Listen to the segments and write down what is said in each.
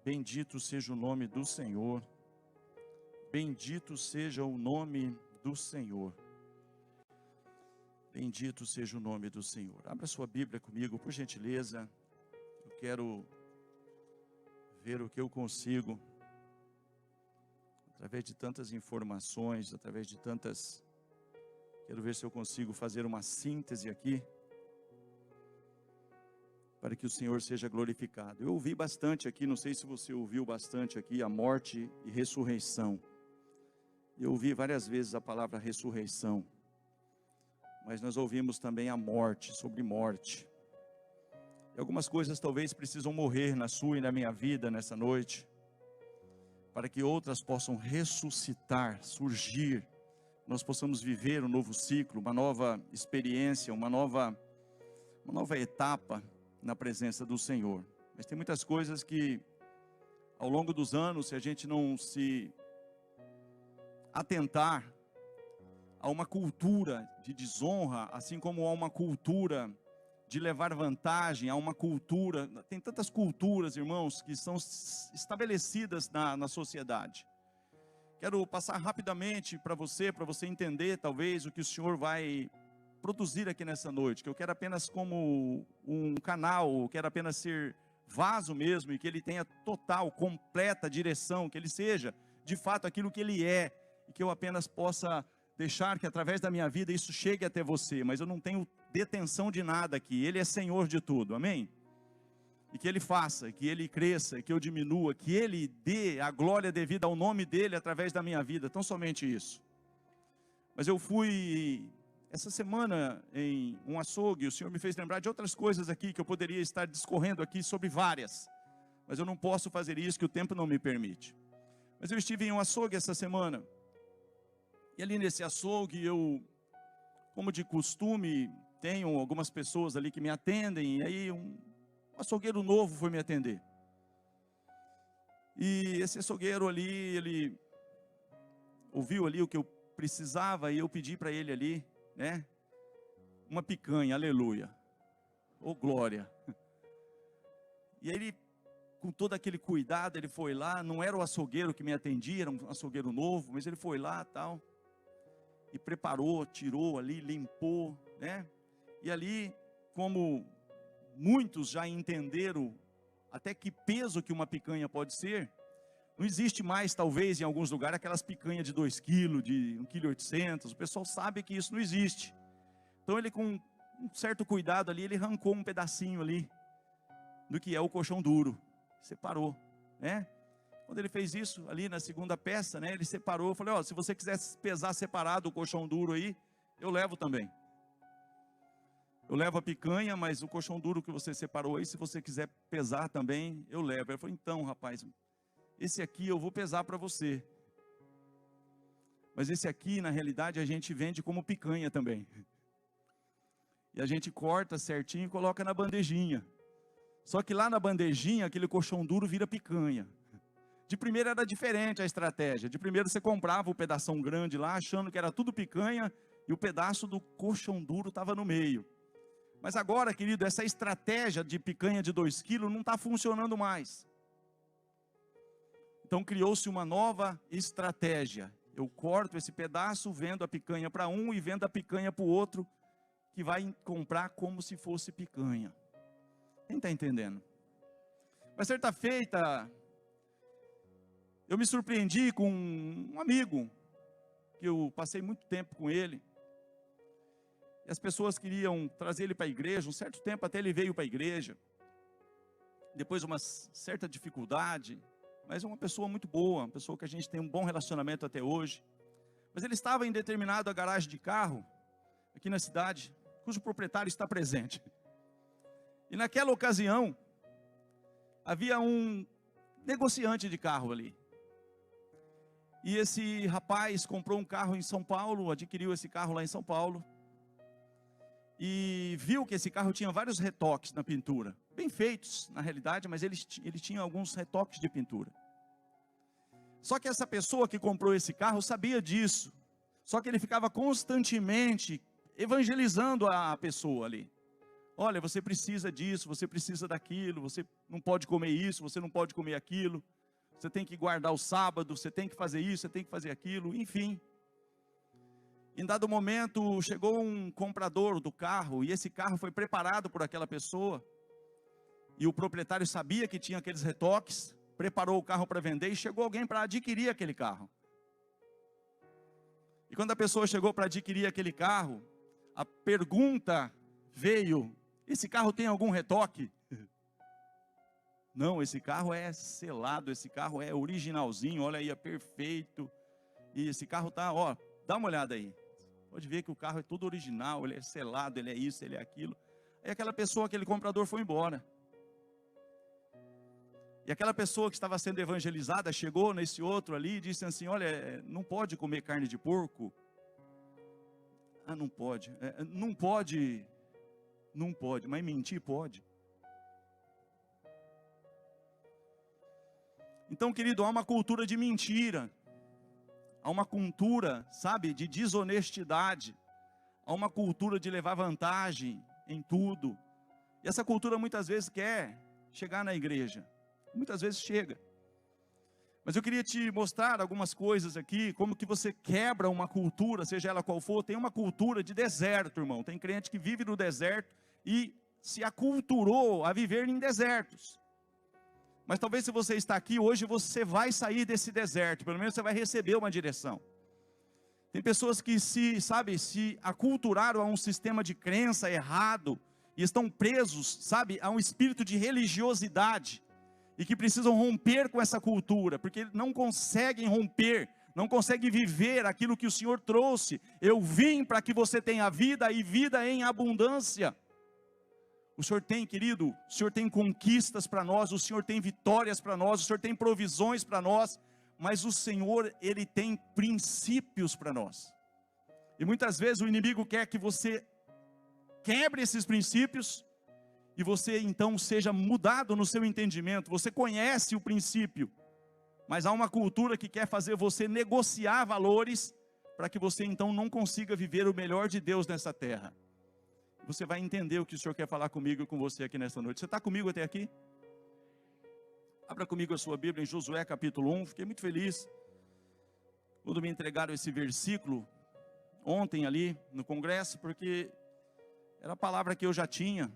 Bendito seja o nome do Senhor. Bendito seja o nome do Senhor. Bendito seja o nome do Senhor. Abra sua Bíblia comigo, por gentileza. Eu quero ver o que eu consigo, através de tantas informações, através de tantas... Quero ver se eu consigo fazer uma síntese aqui, para que o Senhor seja glorificado. Eu ouvi bastante aqui, não sei se você ouviu bastante aqui, a morte e ressurreição. Eu ouvi várias vezes a palavra ressurreição, mas nós ouvimos também a morte, sobre morte. E algumas coisas talvez precisam morrer na sua e na minha vida nessa noite, para que outras possam ressuscitar, surgir, nós possamos viver um novo ciclo, uma nova experiência, uma nova etapa na presença do Senhor. Mas tem muitas coisas que ao longo dos anos, se a gente não se atentar a uma cultura de desonra, assim como a uma cultura de levar vantagem, a uma cultura, tem tantas culturas, irmãos, que são estabelecidas na sociedade. Quero passar rapidamente para você entender talvez o que o Senhor vai produzir aqui nessa noite, que eu quero apenas como um canal, eu quero apenas ser vaso mesmo, e que ele tenha total, completa direção, que ele seja de fato aquilo que ele é, e que eu apenas possa deixar que através da minha vida isso chegue até você, mas eu não tenho detenção de nada aqui, ele é Senhor de tudo, amém? E que ele faça, que ele cresça, que eu diminua, que ele dê a glória devida ao nome dele através da minha vida, tão somente isso. Mas eu fui essa semana em um açougue, o Senhor me fez lembrar de outras coisas aqui, que eu poderia estar discorrendo aqui sobre várias, mas eu não posso fazer isso, que o tempo não me permite. Mas eu estive em um açougue essa semana, e ali nesse açougue eu, como de costume, tenho algumas pessoas ali que me atendem, e aí um açougueiro novo foi me atender. E esse açougueiro ali, ele ouviu ali o que eu precisava, e eu pedi para ele ali, né, uma picanha, aleluia, oh glória. E aí ele, com todo aquele cuidado, ele foi lá, não era o açougueiro que me atendia, era um açougueiro novo, mas ele foi lá tal, e preparou, tirou ali, limpou, né, e ali, como muitos já entenderam até que peso que uma picanha pode ser, não existe mais, talvez, em alguns lugares, aquelas picanhas de 2 kg, de 1,8 kg, o pessoal sabe que isso não existe. Então ele, com um certo cuidado ali, ele arrancou um pedacinho ali, do que é o coxão duro, separou, né? Quando ele fez isso, ali na segunda peça, né, ele separou, eu falei, ó, se você quiser pesar separado o coxão duro aí, eu levo também. Eu levo a picanha, mas o coxão duro que você separou aí, se você quiser pesar também, eu levo. Ele falou, então rapaz, esse aqui eu vou pesar para você. Mas esse aqui, na realidade, a gente vende como picanha também. E a gente corta certinho e coloca na bandejinha. Só que lá na bandejinha, aquele coxão duro vira picanha. De primeiro era diferente a estratégia. De primeiro você comprava o pedação grande lá, achando que era tudo picanha, e o pedaço do coxão duro estava no meio. Mas agora, querido, essa estratégia de picanha de 2 kg não está funcionando mais. Então criou-se uma nova estratégia. Eu corto esse pedaço, vendo a picanha para um e vendo a picanha para o outro, que vai comprar como se fosse picanha. Quem está entendendo? Mas certa feita, eu me surpreendi com um amigo, que eu passei muito tempo com ele. E as pessoas queriam trazer ele para a igreja, um certo tempo até ele veio para a igreja. Depois uma certa dificuldade, mas é uma pessoa muito boa, uma pessoa que a gente tem um bom relacionamento até hoje. Mas ele estava em determinada garagem de carro, aqui na cidade, cujo proprietário está presente. E naquela ocasião, havia um negociante de carro ali. E esse rapaz comprou um carro em São Paulo, adquiriu esse carro lá em São Paulo. E viu que esse carro tinha vários retoques na pintura. Bem feitos, na realidade, mas ele tinha alguns retoques de pintura. Só que essa pessoa que comprou esse carro sabia disso. Só que ele ficava constantemente evangelizando a pessoa ali. olha, você precisa disso, você precisa daquilo, você não pode comer isso, você não pode comer aquilo, você tem que guardar o sábado, você tem que fazer isso, você tem que fazer aquilo, enfim. Em dado momento, chegou um comprador do carro, e esse carro foi preparado por aquela pessoa, e o proprietário sabia que tinha aqueles retoques, preparou o carro para vender, e chegou alguém para adquirir aquele carro. E quando a pessoa chegou para adquirir aquele carro, a pergunta veio: esse carro tem algum retoque? Não, esse carro é selado, esse carro é originalzinho, olha aí, é perfeito. E esse carro tá, ó, dá uma olhada aí. Pode ver que o carro é tudo original, ele é selado, ele é isso, ele é aquilo. Aí aquela pessoa, aquele comprador foi embora. E aquela pessoa que estava sendo evangelizada chegou nesse outro ali e disse assim: olha, não pode comer carne de porco. Ah, não pode. Não pode, mas mentir pode. Então, querido, há uma cultura de mentira. Há uma cultura, sabe, de desonestidade. Há uma cultura de levar vantagem em tudo. E essa cultura muitas vezes quer chegar na igreja. Muitas vezes chega. Mas eu queria te mostrar algumas coisas aqui, como que você quebra uma cultura, seja ela qual for. Tem uma cultura de deserto, irmão. Tem crente que vive no deserto e se aculturou a viver em desertos. Mas talvez se você está aqui hoje, você vai sair desse deserto, pelo menos você vai receber uma direção. Tem pessoas que se aculturaram a um sistema de crença errado, e estão presos, sabe, a um espírito de religiosidade, e que precisam romper com essa cultura, porque não conseguem romper, não conseguem viver aquilo que o Senhor trouxe. Eu vim para que você tenha vida, e vida em abundância. O Senhor tem, querido, o Senhor tem conquistas para nós, o Senhor tem vitórias para nós, o Senhor tem provisões para nós, mas o Senhor, Ele tem princípios para nós. E muitas vezes o inimigo quer que você quebre esses princípios, e você então seja mudado no seu entendimento. Você conhece o princípio, mas há uma cultura que quer fazer você negociar valores, para que você então não consiga viver o melhor de Deus nessa terra. Você vai entender o que o Senhor quer falar comigo e com você aqui nesta noite. Você está comigo até aqui? Abra comigo a sua Bíblia em Josué capítulo 1. Fiquei muito feliz quando me entregaram esse versículo ontem ali no congresso, porque era a palavra que eu já tinha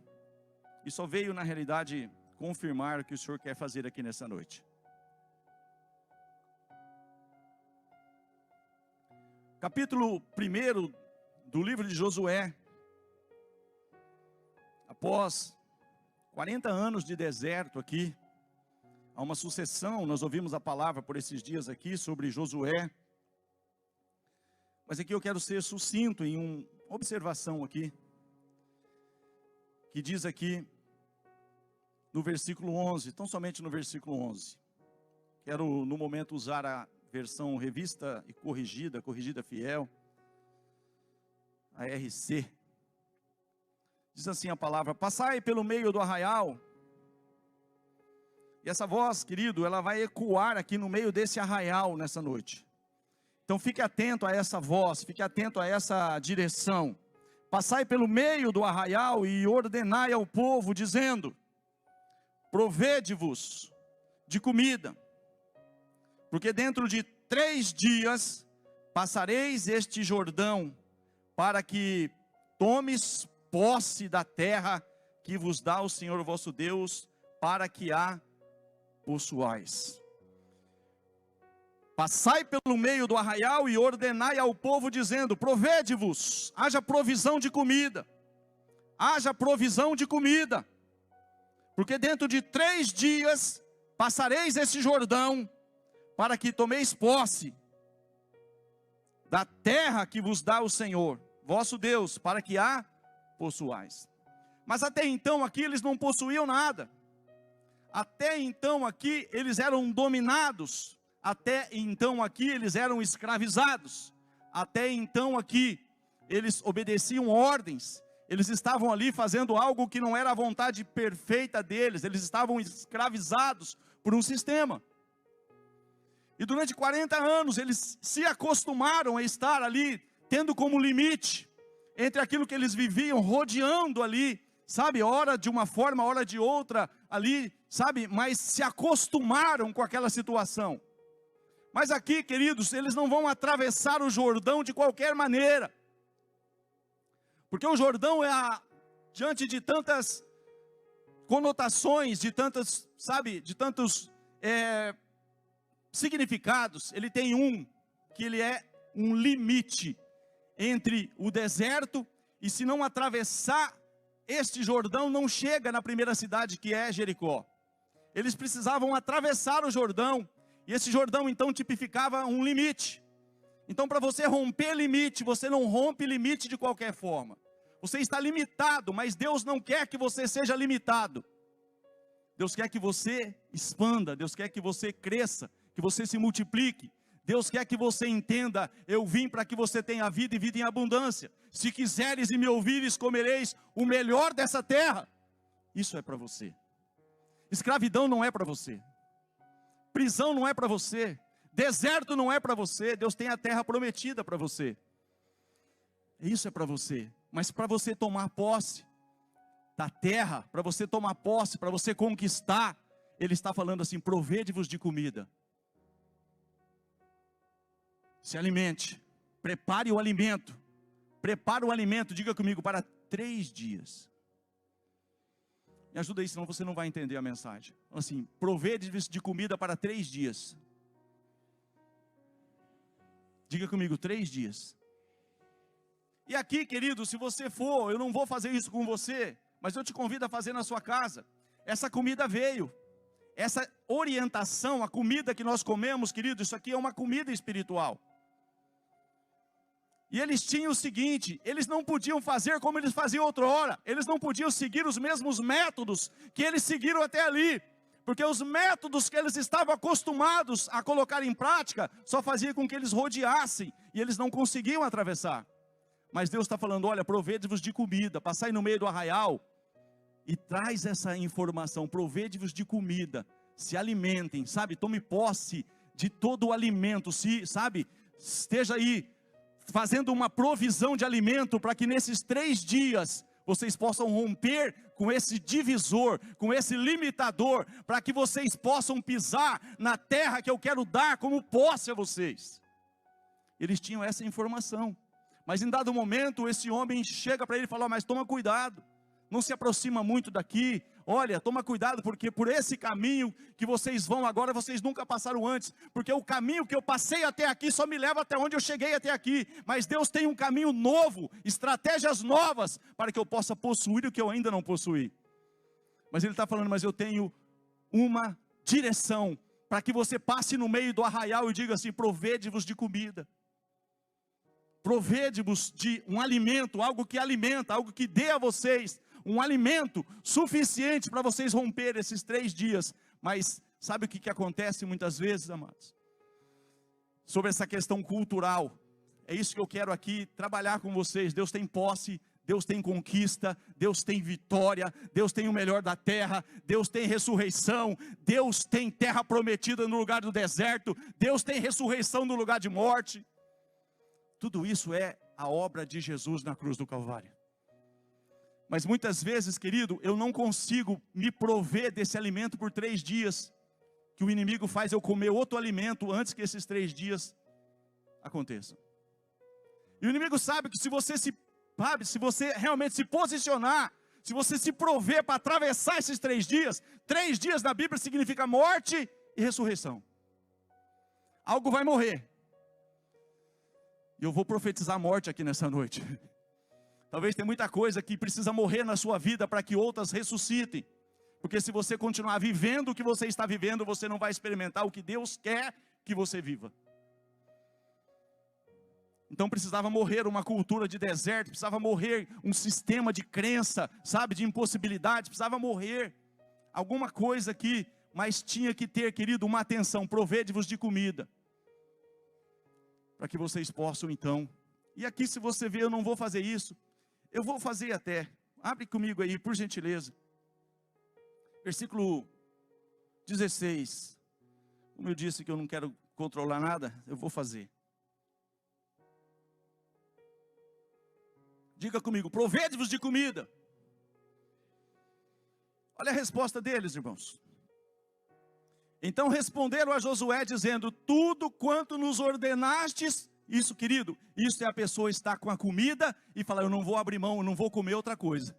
e só veio na realidade confirmar o que o Senhor quer fazer aqui nessa noite. Capítulo 1 do livro de Josué. Após 40 anos de deserto aqui, há uma sucessão, nós ouvimos a palavra por esses dias aqui sobre Josué. Mas aqui eu quero ser sucinto em uma observação aqui, que diz aqui no versículo 11, tão somente no versículo 11. Quero no momento usar a versão revista e corrigida fiel, a RC. Diz assim a palavra: passai pelo meio do arraial. E essa voz, querido, ela vai ecoar aqui no meio desse arraial nessa noite. Então fique atento a essa voz, fique atento a essa direção. Passai pelo meio do arraial e ordenai ao povo, dizendo: provede-vos de comida, porque dentro de 3 dias passareis este Jordão, para que tomes posse da terra que vos dá o Senhor vosso Deus, para que a possuais. Passai pelo meio do arraial e ordenai ao povo, dizendo: provede-vos, haja provisão de comida, haja provisão de comida, porque dentro de 3 dias passareis esse Jordão, para que tomeis posse da terra que vos dá o Senhor vosso Deus, para que a possuais. Mas até então aqui eles não possuíam nada. Até então aqui eles eram dominados. Até então aqui eles eram escravizados. Até então aqui eles obedeciam ordens. Eles estavam ali fazendo algo que não era a vontade perfeita deles. Eles estavam escravizados por um sistema. E durante 40 anos eles se acostumaram a estar ali, tendo como limite entre aquilo que eles viviam, rodeando ali, sabe, ora de uma forma, ora de outra ali, sabe, mas se acostumaram com aquela situação. Mas aqui, queridos, eles não vão atravessar o Jordão de qualquer maneira. Porque o Jordão diante de tantas conotações, de tantas, sabe, de tantos significados, ele tem que ele é um limite entre o deserto, e se não atravessar este Jordão, não chega na primeira cidade, que é Jericó. Eles precisavam atravessar o Jordão, e esse Jordão então tipificava um limite. Então, para você romper limite, você não rompe limite de qualquer forma. Você está limitado, mas Deus não quer que você seja limitado. Deus quer que você expanda, Deus quer que você cresça, que você se multiplique. Deus quer que você entenda: eu vim para que você tenha vida e vida em abundância. Se quiseres e me ouvires, comereis o melhor dessa terra. Isso é para você. Escravidão não é para você. Prisão não é para você. Deserto não é para você. Deus tem a terra prometida para você. Isso é para você. Mas para você tomar posse da terra, para você tomar posse, para você conquistar, Ele está falando assim: provede-vos de comida. Se alimente, prepare o alimento. Prepare o alimento, diga comigo, para 3 dias. Me ajuda aí, senão você não vai entender a mensagem. Assim, provede-vos de comida para 3 dias. Diga comigo, 3 dias. E aqui, querido, se você for, eu não vou fazer isso com você, mas eu te convido a fazer na sua casa. Essa comida veio. Essa orientação, a comida que nós comemos, querido, isso aqui é uma comida espiritual. E eles tinham o seguinte: eles não podiam fazer como eles faziam outrora. Eles não podiam seguir os mesmos métodos que eles seguiram até ali. Porque os métodos que eles estavam acostumados a colocar em prática, só fazia com que eles rodeassem, e eles não conseguiam atravessar. Mas Deus está falando: olha, provede-vos de comida. Passai no meio do arraial e traz essa informação: provede-vos de comida. Se alimentem, sabe, tome posse de todo o alimento, sabe, esteja aí fazendo uma provisão de alimento, para que nesses 3 dias, vocês possam romper com esse divisor, com esse limitador, para que vocês possam pisar na terra que eu quero dar como posse a vocês. Eles tinham essa informação, mas em dado momento, esse homem chega para ele e fala: mas toma cuidado, não se aproxima muito daqui. Olha, toma cuidado, porque por esse caminho que vocês vão agora, vocês nunca passaram antes. Porque o caminho que eu passei até aqui só me leva até onde eu cheguei até aqui. Mas Deus tem um caminho novo, estratégias novas, para que eu possa possuir o que eu ainda não possuí. Mas Ele está falando: mas eu tenho uma direção, para que você passe no meio do arraial e diga assim: provede-vos de comida. Provede-vos de um alimento, algo que alimenta, algo que dê a vocês um alimento suficiente para vocês romperem esses 3 dias. Mas sabe o que acontece muitas vezes, amados? Sobre essa questão cultural, é isso que eu quero aqui trabalhar com vocês. Deus tem posse, Deus tem conquista, Deus tem vitória, Deus tem o melhor da terra, Deus tem ressurreição, Deus tem terra prometida no lugar do deserto, Deus tem ressurreição no lugar de morte. Tudo isso é a obra de Jesus na cruz do Calvário. Mas muitas vezes, querido, eu não consigo me prover desse alimento por 3 dias, que o inimigo faz eu comer outro alimento antes que esses 3 dias aconteçam. E o inimigo sabe que se você realmente se posicionar, se você se prover para atravessar esses 3 dias, 3 dias na Bíblia significa morte e ressurreição. Algo vai morrer. E eu vou profetizar morte aqui nessa noite. Talvez tenha muita coisa que precisa morrer na sua vida para que outras ressuscitem. Porque se você continuar vivendo o que você está vivendo, você não vai experimentar o que Deus quer que você viva. Então precisava morrer uma cultura de deserto, precisava morrer um sistema de crença, sabe, de impossibilidade, precisava morrer alguma coisa aqui, mas tinha que ter, querido, uma atenção: provede-vos de comida, para que vocês possam então. E aqui, se você vê, eu não vou fazer isso. Eu vou fazer até. Abre comigo aí, por gentileza. Versículo 16. Como eu disse que eu não quero controlar nada, eu vou fazer. Diga comigo: provede-vos de comida. Olha a resposta deles, irmãos. Então responderam a Josué dizendo: tudo quanto nos ordenastes. Isso, querido, isso é a pessoa estar com a comida e falar: eu não vou abrir mão, eu não vou comer outra coisa.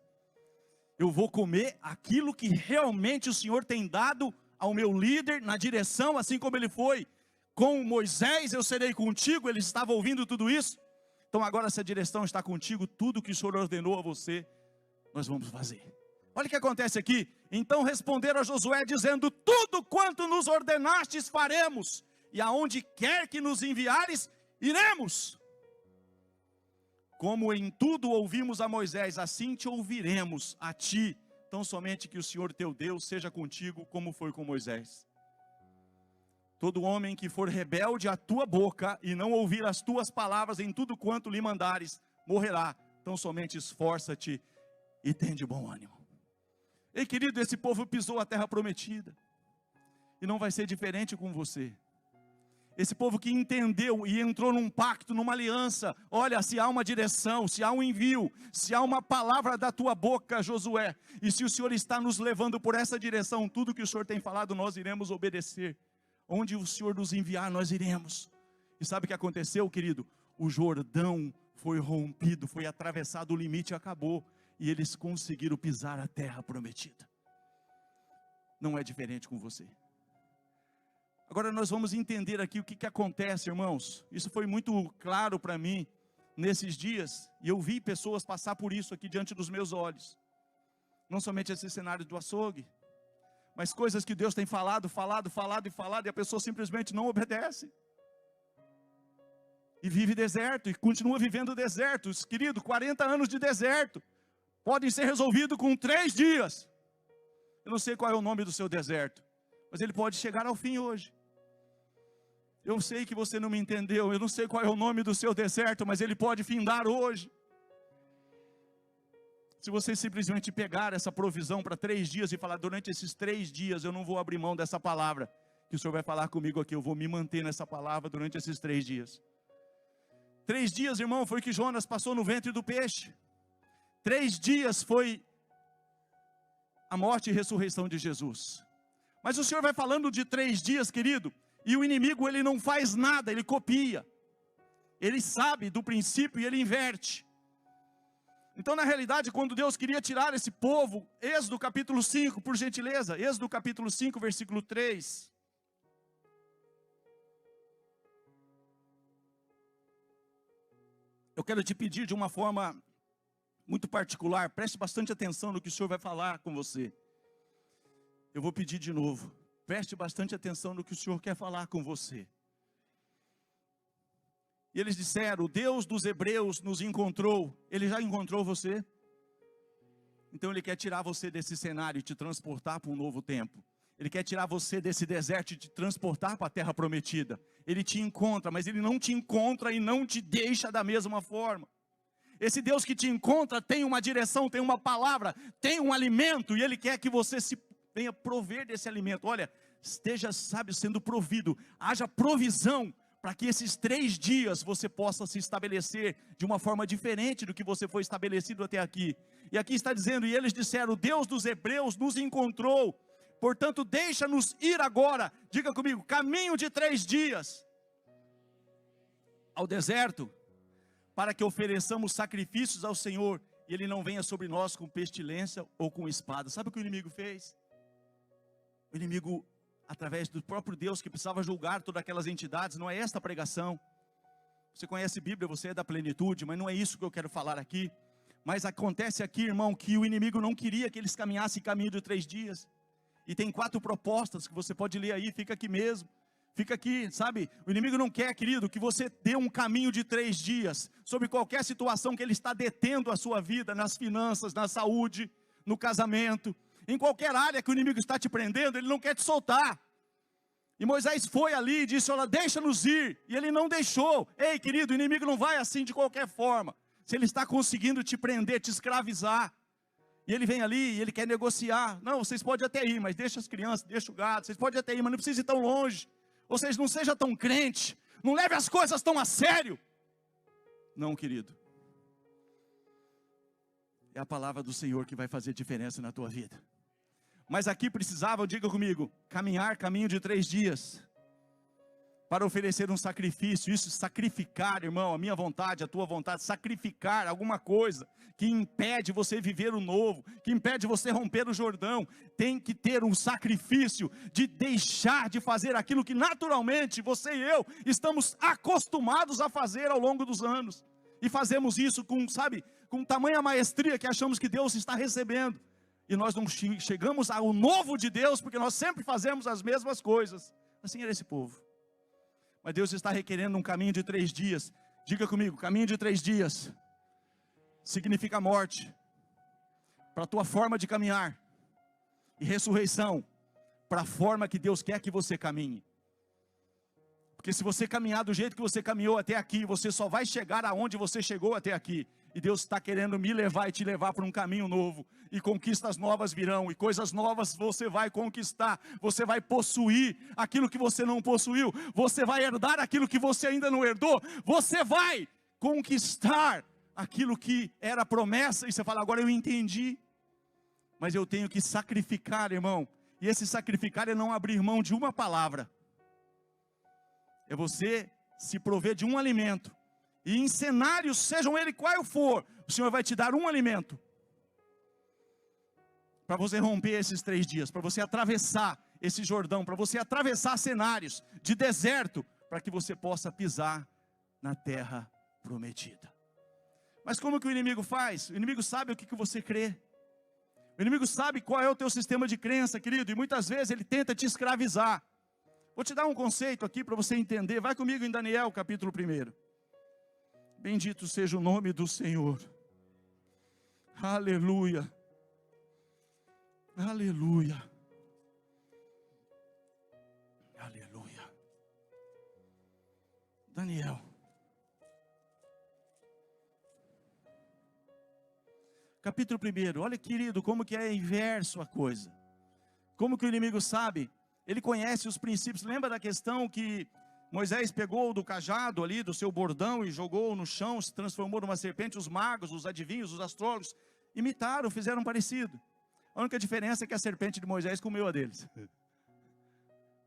Eu vou comer aquilo que realmente o Senhor tem dado ao meu líder na direção, assim como ele foi com Moisés, eu serei contigo. Ele estava ouvindo tudo isso. Então agora, se a direção está contigo, tudo que o Senhor ordenou a você, nós vamos fazer. Olha o que acontece aqui. Então responderam a Josué dizendo: tudo quanto nos ordenastes faremos, e aonde quer que nos enviares, iremos. Como em tudo ouvimos a Moisés, assim te ouviremos a ti. Tão somente que o Senhor teu Deus seja contigo, como foi com Moisés. Todo homem que for rebelde à tua boca, e não ouvir as tuas palavras em tudo quanto lhe mandares, morrerá. Tão somente esforça-te e tem de bom ânimo. Ei, querido, esse povo pisou a terra prometida, e não vai ser diferente com você. Esse povo que entendeu e entrou num pacto, numa aliança. Olha, se há uma direção, se há um envio, se há uma palavra da tua boca, Josué, e se o Senhor está nos levando por essa direção, tudo que o Senhor tem falado, nós iremos obedecer. Onde o Senhor nos enviar, nós iremos. E sabe o que aconteceu, querido? O Jordão foi rompido, foi atravessado o limite e acabou. E eles conseguiram pisar a terra prometida. Não é diferente com você. Agora nós vamos entender aqui o que acontece, irmãos. Isso foi muito claro para mim nesses dias. E eu vi pessoas passar por isso aqui diante dos meus olhos. Não somente esse cenário do açougue, mas coisas que Deus tem falado, e a pessoa simplesmente não obedece. E vive deserto, e continua vivendo deserto. Querido, 40 anos de deserto podem ser resolvidos com 3 dias. Eu não sei qual é o nome do seu deserto, mas ele pode chegar ao fim hoje. Eu sei que você não me entendeu, eu não sei qual é o nome do seu deserto, mas ele pode findar hoje. Se você simplesmente pegar essa provisão para 3 dias e falar: durante esses 3 dias eu não vou abrir mão dessa palavra, que o Senhor vai falar comigo aqui, eu vou me manter nessa palavra durante esses 3 dias. 3 dias, irmão, foi que Jonas passou no ventre do peixe. 3 dias foi a morte e ressurreição de Jesus. Mas o Senhor vai falando de 3 dias, querido, e o inimigo, ele não faz nada, ele copia. Ele sabe do princípio e ele inverte. Então, na realidade, quando Deus queria tirar esse povo, Êxodo capítulo 5, por gentileza, Êxodo capítulo 5, versículo 3. Eu quero te pedir de uma forma muito particular, preste bastante atenção no que o Senhor vai falar com você. Eu vou pedir de novo, preste bastante atenção no que o Senhor quer falar com você. E eles disseram: o Deus dos hebreus nos encontrou. Ele já encontrou você? Então ele quer tirar você desse cenário e te transportar para um novo tempo. Ele quer tirar você desse deserto e te transportar para a terra prometida. Ele te encontra, mas ele não te encontra e não te deixa da mesma forma. Esse Deus que te encontra tem uma direção, tem uma palavra, tem um alimento, e ele quer que você se venha prover desse alimento. Olha, esteja, sabe, sendo provido, haja provisão, para que esses 3 dias você possa se estabelecer de uma forma diferente do que você foi estabelecido até aqui. E aqui está dizendo: e eles disseram: o Deus dos hebreus nos encontrou, portanto deixa-nos ir agora, diga comigo, caminho de 3 dias, ao deserto, para que ofereçamos sacrifícios ao Senhor, e Ele não venha sobre nós com pestilência ou com espada. Sabe o que o inimigo fez? O inimigo, através do próprio Deus, que precisava julgar todas aquelas entidades. Não é esta a pregação. Você conhece a Bíblia, você é da plenitude, mas não é isso que eu quero falar aqui. Mas acontece aqui, irmão, que o inimigo não queria que eles caminhassem caminho de 3 dias. E tem 4 propostas que você pode ler aí, fica aqui mesmo. Fica aqui, sabe? O inimigo não quer, querido, que você dê um caminho de 3 dias, sobre qualquer situação que ele está detendo a sua vida, nas finanças, na saúde, no casamento, em qualquer área que o inimigo está te prendendo, ele não quer te soltar. E Moisés foi ali e disse: olha, deixa-nos ir, e ele não deixou. Ei, querido, o inimigo não vai assim de qualquer forma. Se ele está conseguindo te prender, te escravizar, e ele vem ali e ele quer negociar: não, vocês podem até ir, mas deixa as crianças, deixa o gado, vocês podem até ir, mas não precisa ir tão longe. Ou seja, não seja tão crente, não leve as coisas tão a sério. Não, querido. É a palavra do Senhor que vai fazer diferença na tua vida. Mas aqui precisava, diga comigo, caminhar caminho de 3 dias. Para oferecer um sacrifício. Isso, sacrificar, irmão, a minha vontade, a tua vontade. Sacrificar alguma coisa que impede você viver o novo, que impede você romper o Jordão. Tem que ter um sacrifício de deixar de fazer aquilo que naturalmente você e eu estamos acostumados a fazer ao longo dos anos. E fazemos isso com, sabe, com tamanha maestria que achamos que Deus está recebendo. E nós não chegamos ao novo de Deus, porque nós sempre fazemos as mesmas coisas. Assim era esse povo. Mas Deus está requerendo um caminho de 3 dias. Diga comigo, caminho de 3 dias. Significa morte. Para a tua forma de caminhar. E ressurreição. Para a forma que Deus quer que você caminhe. Porque se você caminhar do jeito que você caminhou até aqui, você só vai chegar aonde você chegou até aqui. E Deus está querendo me levar e te levar para um caminho novo. E conquistas novas virão. E coisas novas você vai conquistar. Você vai possuir aquilo que você não possuiu. Você vai herdar aquilo que você ainda não herdou. Você vai conquistar aquilo que era promessa. E você fala, agora eu entendi. Mas eu tenho que sacrificar, irmão. E esse sacrificar é não abrir mão de uma palavra. É você se prover de um alimento. E em cenários, sejam ele qual for, o Senhor vai te dar um alimento. Para você romper esses 3 dias, para você atravessar esse Jordão, para você atravessar cenários de deserto, para que você possa pisar na terra prometida. Mas como que o inimigo faz? O inimigo sabe o que você crê. O inimigo sabe qual é o teu sistema de crença, querido, e muitas vezes ele tenta te escravizar. Vou te dar um conceito aqui para você entender. Vai comigo em Daniel, capítulo 1. Bendito seja o nome do Senhor. Aleluia. Aleluia. Aleluia. Daniel. Capítulo 1. Olha, querido, como que é inverso a coisa. Como que o inimigo sabe? Ele conhece os princípios. Lembra da questão que Moisés pegou do cajado ali, do seu bordão, e jogou no chão, se transformou numa serpente. Os magos, os adivinhos, os astrólogos imitaram, fizeram parecido. A única diferença é que a serpente de Moisés comeu a deles.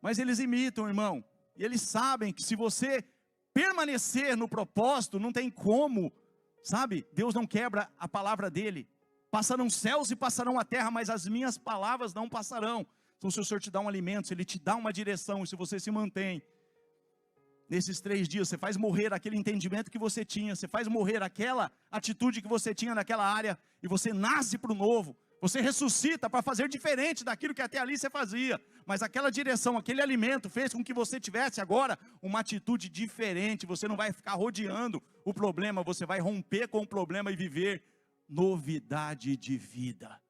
Mas eles imitam, irmão. E eles sabem que se você permanecer no propósito, não tem como, sabe? Deus não quebra a palavra dele. Passarão céus e passarão a terra, mas as minhas palavras não passarão. Então se o Senhor te dá um alimento, se Ele te dá uma direção, e se você se mantém nesses 3 dias, você faz morrer aquele entendimento que você tinha, você faz morrer aquela atitude que você tinha naquela área, e você nasce para o novo, você ressuscita para fazer diferente daquilo que até ali você fazia, mas aquela direção, aquele alimento fez com que você tivesse agora uma atitude diferente. Você não vai ficar rodeando o problema, você vai romper com o problema e viver novidade de vida.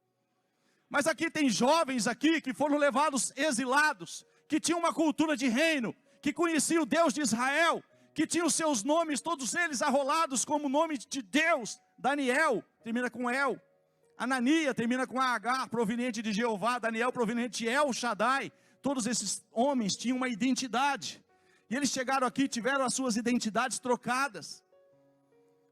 Mas aqui tem jovens aqui que foram levados exilados, que tinham uma cultura de reino, que conheciam o Deus de Israel, que tinham seus nomes, todos eles arrolados como o nome de Deus. Daniel, termina com El. Anania, termina com H, proveniente de Jeová. Daniel, proveniente de El Shaddai. Todos esses homens tinham uma identidade. E eles chegaram aqui, tiveram as suas identidades trocadas.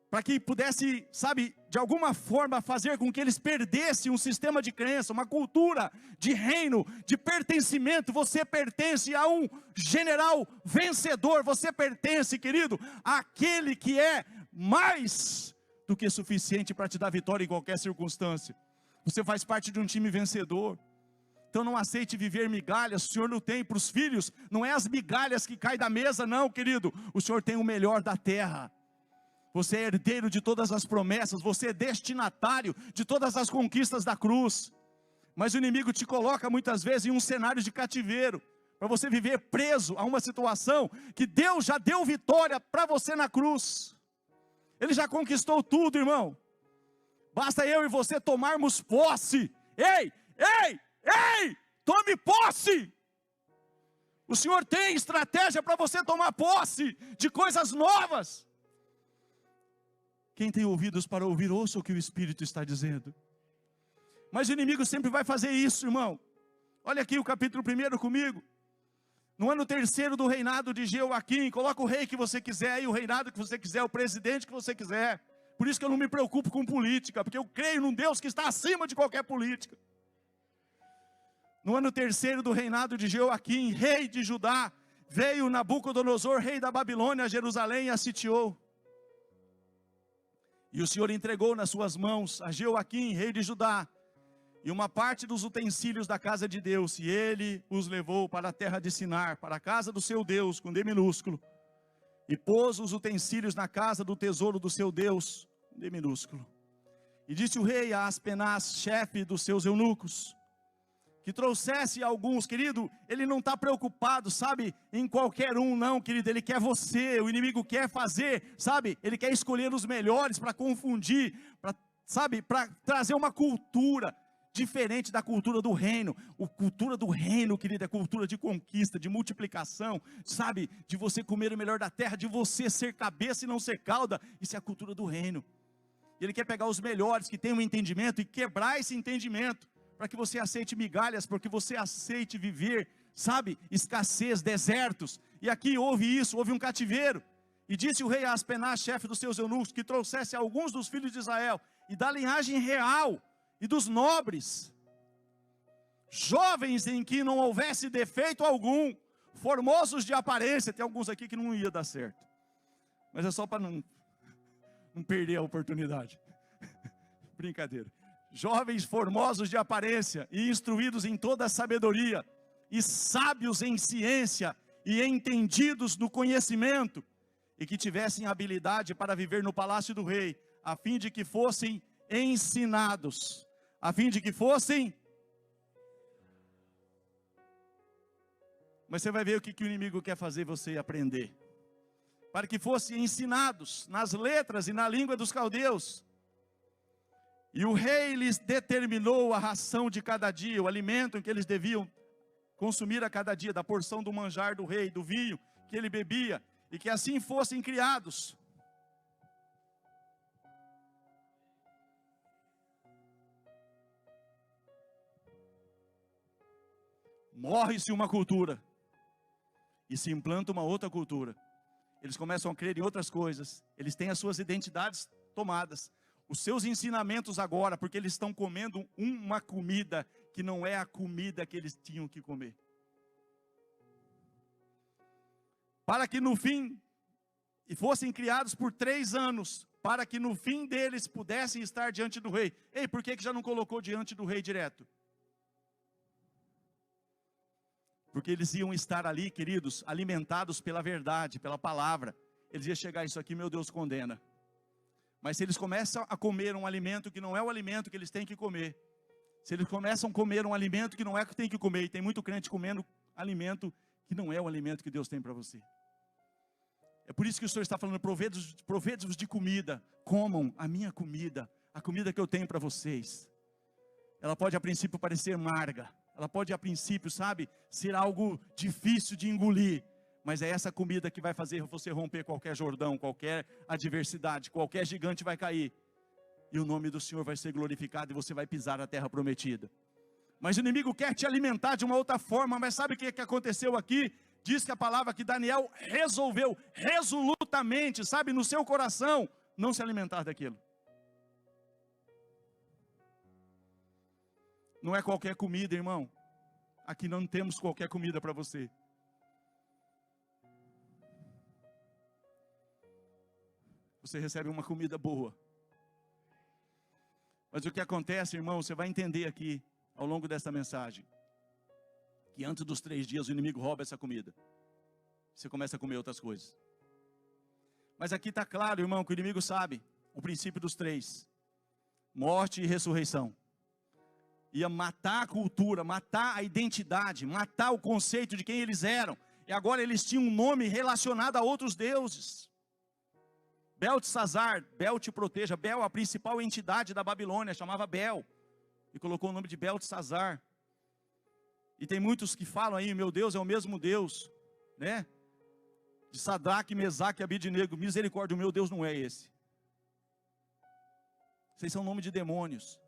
Para que pudesse, sabe, de alguma forma fazer com que eles perdessem um sistema de crença, uma cultura de reino, de pertencimento. Você pertence a um general vencedor, você pertence, querido, àquele que é mais do que suficiente para te dar vitória em qualquer circunstância. Você faz parte de um time vencedor. Então não aceite viver migalhas. O Senhor não tem para os filhos, não é as migalhas que caem da mesa, não, querido. O Senhor tem o melhor da terra. Você é herdeiro de todas as promessas, você é destinatário de todas as conquistas da cruz. Mas o inimigo te coloca muitas vezes em um cenário de cativeiro, para você viver preso a uma situação que Deus já deu vitória para você na cruz. Ele já conquistou tudo, irmão. Basta eu e você tomarmos posse. Ei, ei, ei, tome posse. O Senhor tem estratégia para você tomar posse de coisas novas. Quem tem ouvidos para ouvir, ouça o que o Espírito está dizendo. Mas o inimigo sempre vai fazer isso, irmão. Olha aqui o capítulo 1 comigo. No ano 3º do reinado de Jeoaquim, coloca o rei que você quiser aí, o reinado que você quiser, o presidente que você quiser. Por isso que eu não me preocupo com política, porque eu creio num Deus que está acima de qualquer política. no ano terceiro do reinado de Jeoaquim, rei de Judá, veio Nabucodonosor, rei da Babilônia, a Jerusalém e a sitiou. E o Senhor entregou nas suas mãos a Jeoaquim, rei de Judá, e uma parte dos utensílios da casa de Deus, e ele os levou para a terra de Sinar, para a casa do seu Deus, com D minúsculo, e pôs os utensílios na casa do tesouro do seu Deus, com D minúsculo. E disse o rei a Aspenaz, chefe dos seus eunucos, que trouxesse alguns, querido, ele não está preocupado, sabe, em qualquer um não, querido, ele quer você, o inimigo quer fazer, sabe, ele quer escolher os melhores para confundir, para trazer uma cultura diferente da cultura do reino. A cultura do reino, querido, é cultura de conquista, de multiplicação, sabe, de você comer o melhor da terra, de você ser cabeça e não ser cauda. Isso é a cultura do reino. E ele quer pegar os melhores que têm um entendimento e quebrar esse entendimento, para que você aceite migalhas, para que você aceite viver, sabe, escassez, desertos. E aqui houve isso, houve um cativeiro. E disse o rei a Aspenaz, chefe dos seus eunucos, que trouxesse alguns dos filhos de Israel, e da linhagem real, e dos nobres, jovens em que não houvesse defeito algum, formosos de aparência. Tem alguns aqui que não ia dar certo, mas é só para não perder a oportunidade. Brincadeira. Jovens formosos de aparência e instruídos em toda a sabedoria, e sábios em ciência e entendidos no conhecimento, e que tivessem habilidade para viver no palácio do rei, a fim de que fossem ensinados, mas você vai ver o que o inimigo quer fazer você aprender, para que fossem ensinados nas letras e na língua dos caldeus. E o rei lhes determinou a ração de cada dia, o alimento que eles deviam consumir a cada dia, da porção do manjar do rei, do vinho que ele bebia, e que assim fossem criados. Morre-se uma cultura e se implanta uma outra cultura. Eles começam a crer em outras coisas, eles têm as suas identidades tomadas, os seus ensinamentos agora, porque eles estão comendo uma comida que não é a comida que eles tinham que comer. Para que no fim, e fossem criados por 3 anos, para que no fim deles pudessem estar diante do rei. Ei, por que já não colocou diante do rei direto? Porque eles iam estar ali, queridos, alimentados pela verdade, pela palavra. Eles iam chegar, isso aqui meu Deus condena. Mas se eles começam a comer um alimento que não é o alimento que eles têm que comer, se eles começam a comer um alimento que não é o que tem que comer, e tem muito crente comendo alimento que não é o alimento que Deus tem para você. É por isso que o Senhor está falando, provei-vos de comida, comam a minha comida, a comida que eu tenho para vocês. Ela pode a princípio parecer amarga, ela pode a princípio, sabe, ser algo difícil de engolir, mas é essa comida que vai fazer você romper qualquer Jordão, qualquer adversidade, qualquer gigante vai cair, e o nome do Senhor vai ser glorificado, e você vai pisar a terra prometida. Mas o inimigo quer te alimentar de uma outra forma. Mas sabe o que aconteceu aqui? Diz que a palavra que Daniel resolveu resolutamente, sabe, no seu coração, não se alimentar daquilo. Não é qualquer comida, irmão. Aqui não temos qualquer comida para você. Você recebe uma comida boa. Mas o que acontece, irmão, você vai entender aqui, ao longo dessa mensagem, que antes dos 3 dias o inimigo rouba essa comida. Você começa a comer outras coisas. Mas aqui está claro, irmão, que o inimigo sabe o princípio dos 3. Morte e ressurreição. Ia matar a cultura, matar a identidade, matar o conceito de quem eles eram. E agora eles tinham um nome relacionado a outros deuses. Beltesazar, Bel te proteja. Bel, a principal entidade da Babilônia, chamava Bel. E colocou o nome de Beltesazar. E tem muitos que falam aí, meu Deus é o mesmo Deus, né? De Sadraque, Mesaque e Abidnego. Misericórdia, o meu Deus não é esse. Vocês são nome de demônios.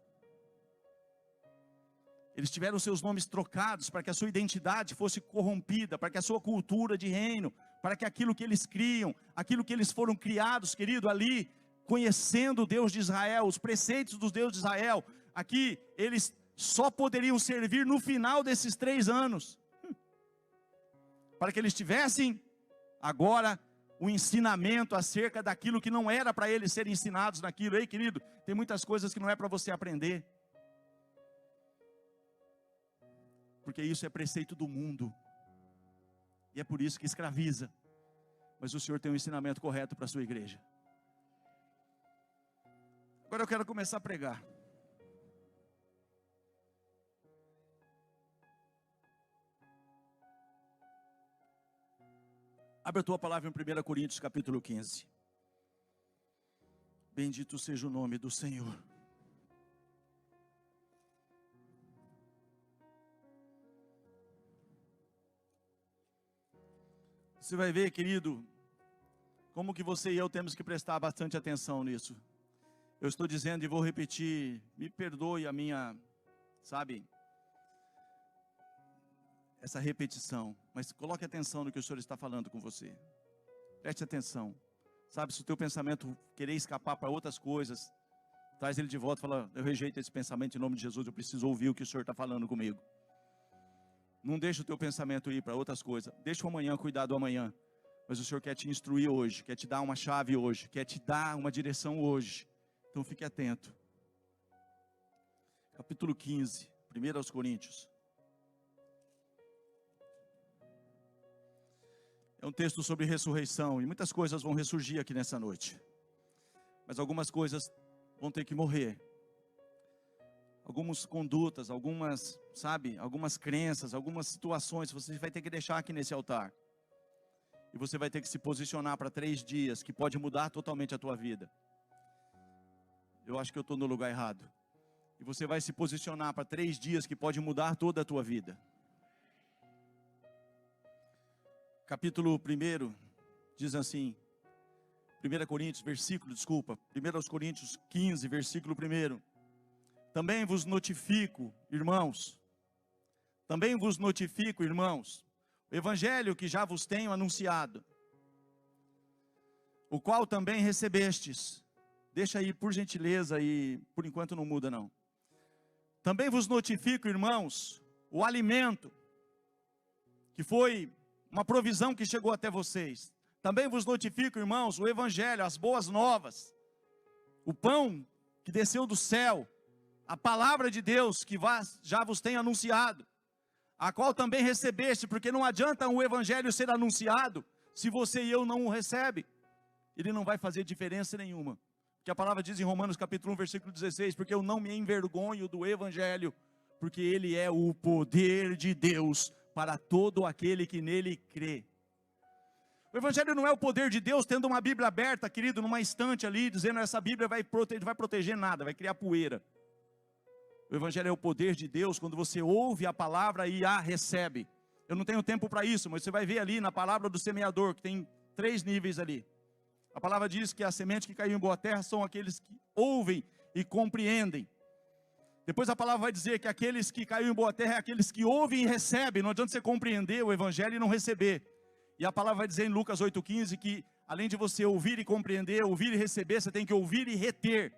Eles tiveram seus nomes trocados para que a sua identidade fosse corrompida, para que a sua cultura de reino, para que aquilo que eles criam, aquilo que eles foram criados, querido, ali, conhecendo o Deus de Israel, os preceitos do Deus de Israel, aqui eles só poderiam servir no final desses 3 anos. Para que eles tivessem agora o ensinamento acerca daquilo que não era para eles serem ensinados naquilo. Ei, querido, tem muitas coisas que não é para você aprender. Porque isso é preceito do mundo. E é por isso que escraviza. Mas o Senhor tem um ensinamento correto para a sua igreja. Agora eu quero começar a pregar. Abre a tua palavra em 1 Coríntios capítulo 15. Bendito seja o nome do Senhor. Você vai ver, querido, como que você e eu temos que prestar bastante atenção nisso. Eu estou dizendo e vou repetir, me perdoe a minha, essa repetição, mas coloque atenção no que o Senhor está falando com você. Preste atenção. Se o teu pensamento querer escapar para outras coisas, traz ele de volta e fala, eu rejeito esse pensamento em nome de Jesus, eu preciso ouvir o que o Senhor está falando comigo. Não deixa o teu pensamento ir para outras coisas. Deixa o amanhã cuidar do amanhã. Mas o Senhor quer te instruir hoje, quer te dar uma chave hoje, quer te dar uma direção hoje. Então fique atento. Capítulo 15, 1 Coríntios. É um texto sobre ressurreição. E muitas coisas vão ressurgir aqui nessa noite. Mas algumas coisas vão ter que morrer. Algumas condutas, algumas crenças, algumas situações, você vai ter que deixar aqui nesse altar. E você vai ter que se posicionar para 3 dias, que pode mudar totalmente a tua vida. Eu acho que eu estou no lugar errado. E você vai se posicionar para 3 dias, que pode mudar toda a tua vida. Capítulo 1, diz assim, 1 Coríntios 15, versículo 1. Também vos notifico, irmãos, o evangelho que já vos tenho anunciado, o qual também recebestes. Deixa aí, por gentileza, e por enquanto não muda não. Também vos notifico, irmãos, o alimento, que foi uma provisão que chegou até vocês. Também vos notifico, irmãos, o evangelho, as boas novas, o pão que desceu do céu, a palavra de Deus que já vos tenho anunciado, a qual também recebeste, porque não adianta o evangelho ser anunciado, se você e eu não o recebe, ele não vai fazer diferença nenhuma, porque a palavra diz em Romanos capítulo 1, versículo 16, porque eu não me envergonho do evangelho, porque ele é o poder de Deus, para todo aquele que nele crê. O evangelho não é o poder de Deus, tendo uma Bíblia aberta, querido, numa estante ali, dizendo essa Bíblia vai proteger nada, vai criar poeira. O evangelho é o poder de Deus quando você ouve a palavra e a recebe. Eu não tenho tempo para isso, mas você vai ver ali na palavra do semeador, que tem 3 níveis ali. A palavra diz que a semente que caiu em boa terra são aqueles que ouvem e compreendem. Depois a palavra vai dizer que aqueles que caiu em boa terra é aqueles que ouvem e recebem. Não adianta você compreender o evangelho e não receber. E a palavra vai dizer em Lucas 8,15 que além de você ouvir e compreender, ouvir e receber, você tem que ouvir e reter.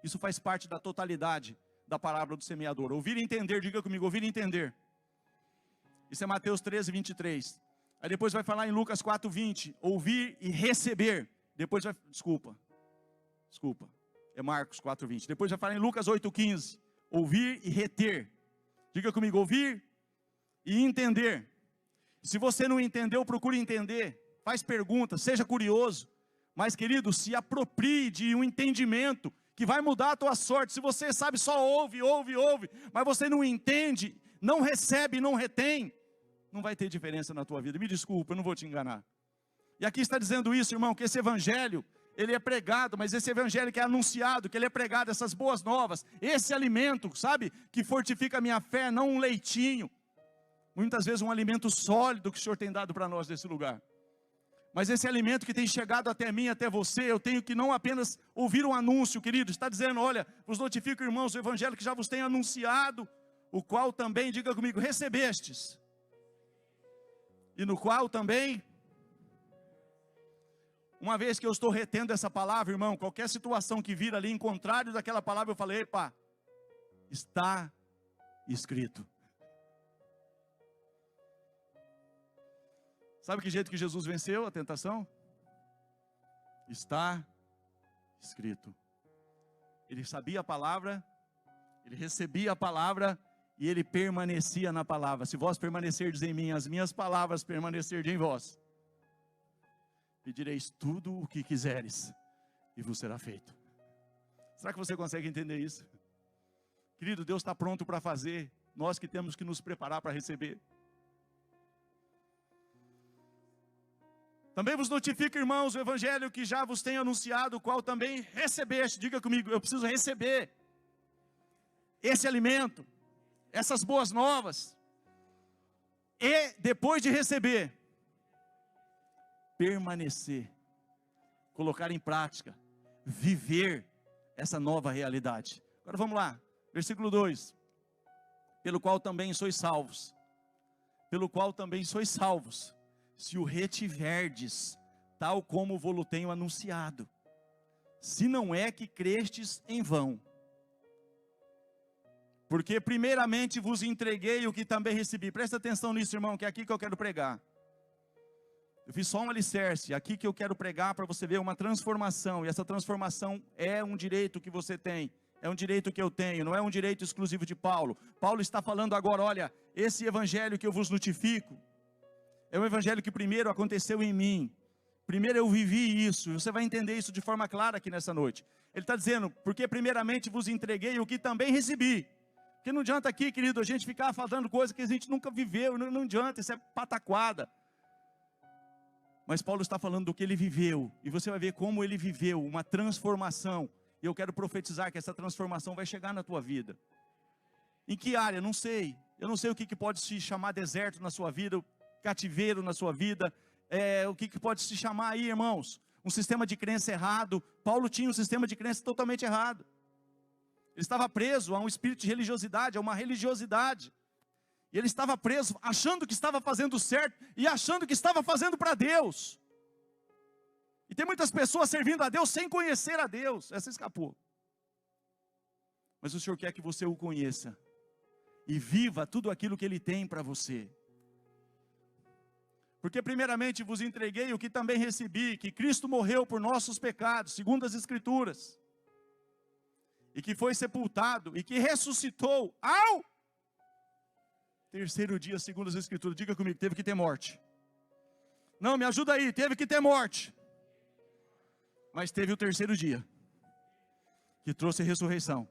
Isso faz parte da totalidade da palavra do semeador. Ouvir e entender, diga comigo, ouvir e entender. Isso é Mateus 13, 23. Aí depois vai falar em Lucas 4, 20, ouvir e receber. Depois vai, desculpa, é Marcos 4, 20. Depois vai falar em Lucas 8, 15, ouvir e reter. Diga comigo, ouvir e entender. Se você não entendeu, procure entender. Faz perguntas, seja curioso. Mas querido, se aproprie de um entendimento que vai mudar a tua sorte. Se você sabe, só ouve, mas você não entende, não recebe, não retém, não vai ter diferença na tua vida. Me desculpa, eu não vou te enganar. E aqui está dizendo isso, irmão, que esse evangelho, ele é pregado, mas esse evangelho que é anunciado, que ele é pregado, essas boas novas, esse alimento, sabe, que fortifica a minha fé, não um leitinho, muitas vezes um alimento sólido que o Senhor tem dado para nós nesse lugar. Mas esse alimento que tem chegado até mim, até você, eu tenho que não apenas ouvir um anúncio, querido, está dizendo, olha, vos notifico, irmãos, o evangelho que já vos tenho anunciado, o qual também, diga comigo, recebestes, e no qual também, uma vez que eu estou retendo essa palavra, irmão, qualquer situação que vir ali em contrário daquela palavra, eu falei, epa, está escrito. Sabe que jeito que Jesus venceu a tentação? Está escrito. Ele sabia a palavra, ele recebia a palavra e ele permanecia na palavra. Se vós permanecerdes em mim, as minhas palavras permanecerdes em vós, pedireis tudo o que quiseres e vos será feito. Será que você consegue entender isso? Querido, Deus está pronto para fazer, nós que temos que nos preparar para receber. Também vos notifico, irmãos, o evangelho que já vos tenho anunciado, o qual também recebeste. Diga comigo, eu preciso receber esse alimento, essas boas novas. E depois de receber, permanecer, colocar em prática, viver essa nova realidade. Agora vamos lá, versículo 2. Pelo qual também sois salvos. Pelo qual também sois salvos, se o retiverdes, tal como vos tenho anunciado. Se não é que crestes em vão. Porque primeiramente vos entreguei o que também recebi. Presta atenção nisso, irmão, que é aqui que eu quero pregar. Eu fiz só um alicerce, aqui que eu quero pregar para você ver uma transformação. E essa transformação é um direito que você tem. É um direito que eu tenho, não é um direito exclusivo de Paulo. Paulo está falando agora, olha, esse evangelho que eu vos notifico, é um evangelho que primeiro aconteceu em mim. Primeiro eu vivi isso. Você vai entender isso de forma clara aqui nessa noite. Ele está dizendo, porque primeiramente vos entreguei o que também recebi. Porque não adianta aqui, querido, a gente ficar falando coisas que a gente nunca viveu. Não adianta, isso é pataquada. Mas Paulo está falando do que ele viveu. E você vai ver como ele viveu uma transformação. E eu quero profetizar que essa transformação vai chegar na tua vida. Em que área? Não sei. Eu não sei o que pode se chamar deserto na sua vida, cativeiro na sua vida, o que pode se chamar aí, irmãos? Um sistema de crença errado. Paulo tinha um sistema de crença totalmente errado. Ele estava preso a um espírito de religiosidade, a uma religiosidade. E ele estava preso, achando que estava fazendo certo e achando que estava fazendo para Deus. E tem muitas pessoas servindo a Deus sem conhecer a Deus. Essa escapou. Mas o Senhor quer que você o conheça e viva tudo aquilo que Ele tem para você. Porque primeiramente vos entreguei o que também recebi, que Cristo morreu por nossos pecados, segundo as Escrituras, e que foi sepultado, e que ressuscitou ao terceiro dia, segundo as Escrituras. Diga comigo, teve que ter morte. Não, me ajuda aí, teve que ter morte. Mas teve o terceiro dia, que trouxe ressurreição.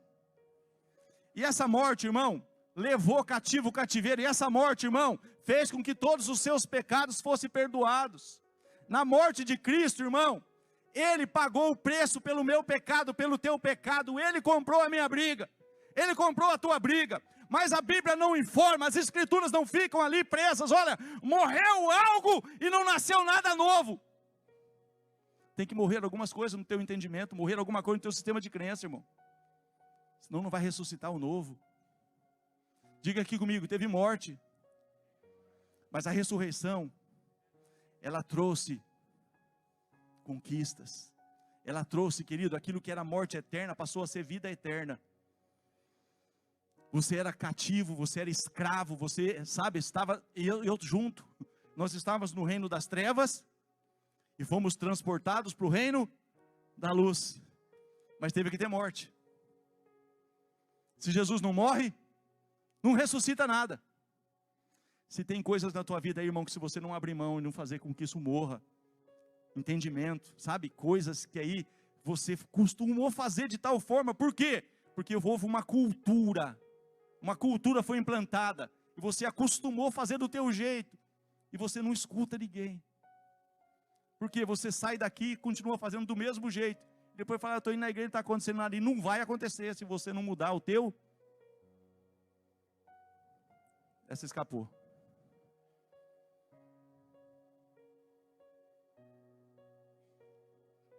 E essa morte, irmão, levou cativo o cativeiro. E essa morte, irmão, fez com que todos os seus pecados fossem perdoados. Na morte de Cristo, irmão, Ele pagou o preço pelo meu pecado, pelo teu pecado. Ele comprou a minha briga. Ele comprou a tua briga. Mas a Bíblia não informa, as Escrituras não ficam ali presas. Olha, morreu algo e não nasceu nada novo. Tem que morrer algumas coisas no teu entendimento, morrer alguma coisa no teu sistema de crença, irmão. Senão não vai ressuscitar o novo. Diga aqui comigo, teve morte. Mas a ressurreição, ela trouxe conquistas. Ela trouxe, querido, aquilo que era morte eterna, passou a ser vida eterna. Você era cativo, você era escravo, você, sabe, estava, eu junto. Nós estávamos no reino das trevas e fomos transportados para o reino da luz. Mas teve que ter morte. Se Jesus não morre, não ressuscita nada. Se tem coisas na tua vida aí, irmão, que se você não abrir mão e não fazer com que isso morra, entendimento, sabe, coisas que aí você costumou fazer de tal forma, por quê? Porque houve uma cultura foi implantada, e você acostumou a fazer do teu jeito, e você não escuta ninguém, porque você sai daqui e continua fazendo do mesmo jeito, depois fala, eu estou indo na igreja, não está acontecendo nada, e não vai acontecer, se você não mudar o teu. Essa escapou.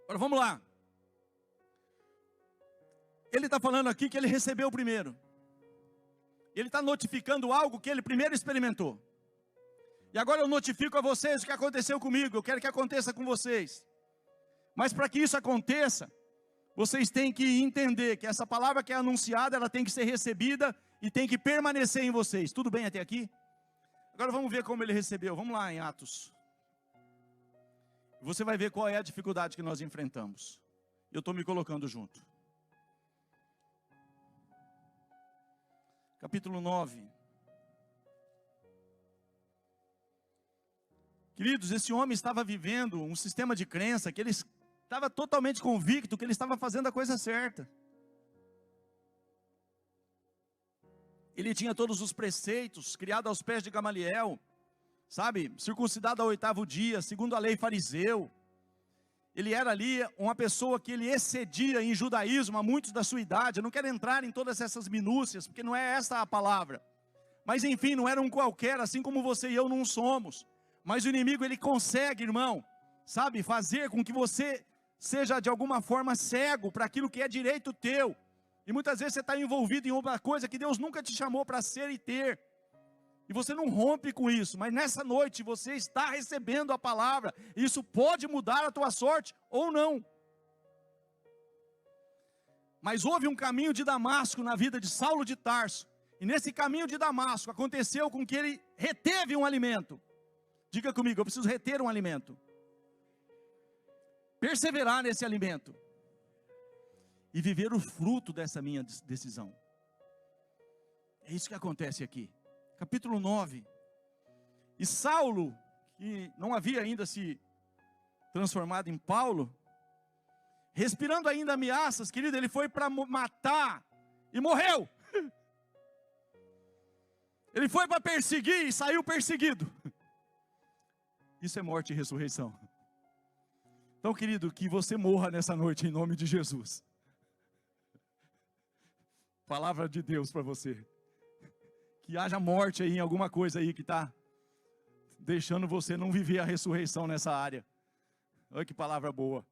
Agora vamos lá. Ele está falando aqui que ele recebeu primeiro. Ele está notificando algo que ele primeiro experimentou. E agora eu notifico a vocês o que aconteceu comigo. Eu quero que aconteça com vocês. Mas para que isso aconteça, vocês têm que entender que essa palavra que é anunciada, ela tem que ser recebida e tem que permanecer em vocês. Tudo bem até aqui? Agora vamos ver como ele recebeu. Vamos lá em Atos. Você vai ver qual é a dificuldade que nós enfrentamos. Eu estou me colocando junto. Capítulo 9. Queridos, esse homem estava vivendo um sistema de crença que ele estava totalmente convicto que ele estava fazendo a coisa certa. Ele tinha todos os preceitos criados aos pés de Gamaliel, sabe, circuncidado ao 8º dia, segundo a lei fariseu. Ele era ali uma pessoa que ele excedia em judaísmo a muitos da sua idade. Eu não quero entrar em todas essas minúcias, porque não é essa a palavra. Mas enfim, não era um qualquer, assim como você e eu não somos. Mas o inimigo, ele consegue, irmão, sabe, fazer com que você seja de alguma forma cego para aquilo que é direito teu. E muitas vezes você está envolvido em uma coisa que Deus nunca te chamou para ser e ter. E você não rompe com isso, mas nessa noite você está recebendo a palavra. E isso pode mudar a tua sorte ou não. Mas houve um caminho de Damasco na vida de Saulo de Tarso. E nesse caminho de Damasco aconteceu com que ele reteve um alimento. Diga comigo, eu preciso reter um alimento. Perseverar nesse alimento. E viver o fruto dessa minha decisão. É isso que acontece aqui. Capítulo 9. E Saulo, que não havia ainda se transformado em Paulo, respirando ainda ameaças, querido, ele foi para matar e morreu. Ele foi para perseguir e saiu perseguido. Isso é morte e ressurreição. Então, querido, que você morra nessa noite em nome de Jesus. Palavra de Deus para você. Que haja morte aí em alguma coisa aí que está deixando você não viver a ressurreição nessa área. Olha que palavra boa.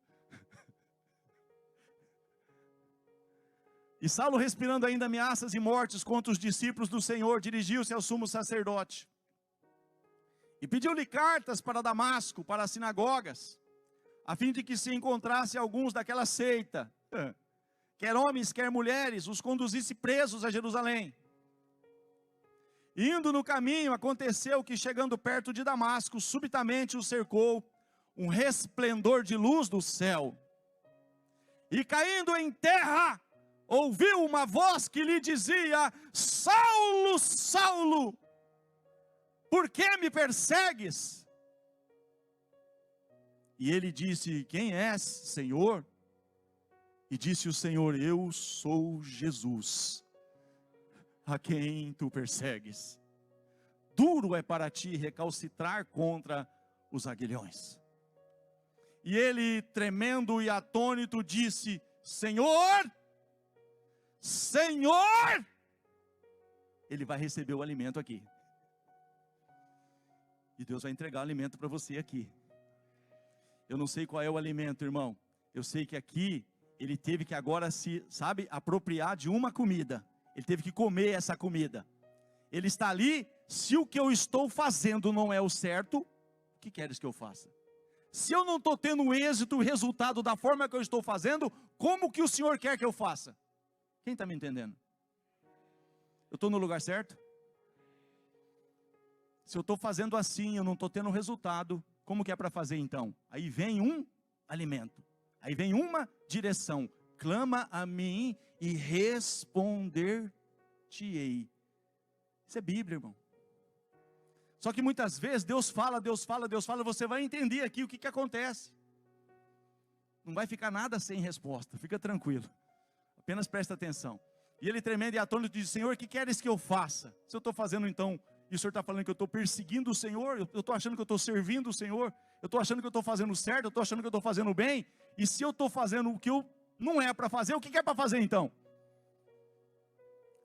E Saulo, respirando ainda ameaças e mortes contra os discípulos do Senhor, dirigiu-se ao sumo sacerdote. E pediu-lhe cartas para Damasco, para as sinagogas, a fim de que se encontrasse alguns daquela seita, quer homens, quer mulheres, os conduzisse presos a Jerusalém. Indo no caminho, aconteceu que, chegando perto de Damasco, subitamente o cercou um resplendor de luz do céu. E caindo em terra, ouviu uma voz que lhe dizia: Saulo, Saulo, por que me persegues? E ele disse: quem és, Senhor? E disse o Senhor: eu sou Jesus, a quem tu persegues. Duro é para ti recalcitrar contra os aguilhões. E ele, tremendo e atônito, disse: Senhor, Senhor. Ele vai receber o alimento aqui. E Deus vai entregar o alimento para você aqui. Eu não sei qual é o alimento, irmão. Eu sei que aqui ele teve que agora se, sabe, apropriar de uma comida. Ele teve que comer essa comida. Ele está ali. Se o que eu estou fazendo não é o certo, o que queres que eu faça? Se eu não estou tendo o êxito, o resultado da forma que eu estou fazendo, como que o Senhor quer que eu faça? Quem está me entendendo? Eu estou no lugar certo? Se eu estou fazendo assim, eu não estou tendo resultado, como que é para fazer então? Aí vem um alimento, aí vem uma direção: clama a mim e responder-te-ei. Isso é Bíblia, irmão. Só que muitas vezes Deus fala, você vai entender aqui o que acontece. Não vai ficar nada sem resposta, fica tranquilo. Apenas presta atenção. E ele, tremendo e atônito, diz: Senhor, o que queres que eu faça? Se eu estou fazendo então, e o Senhor está falando que eu estou perseguindo o Senhor, eu estou achando que eu estou servindo o Senhor, eu estou achando que eu estou fazendo certo, eu estou achando que eu estou fazendo bem, e se eu estou fazendo o que eu não é para fazer, o que é para fazer então?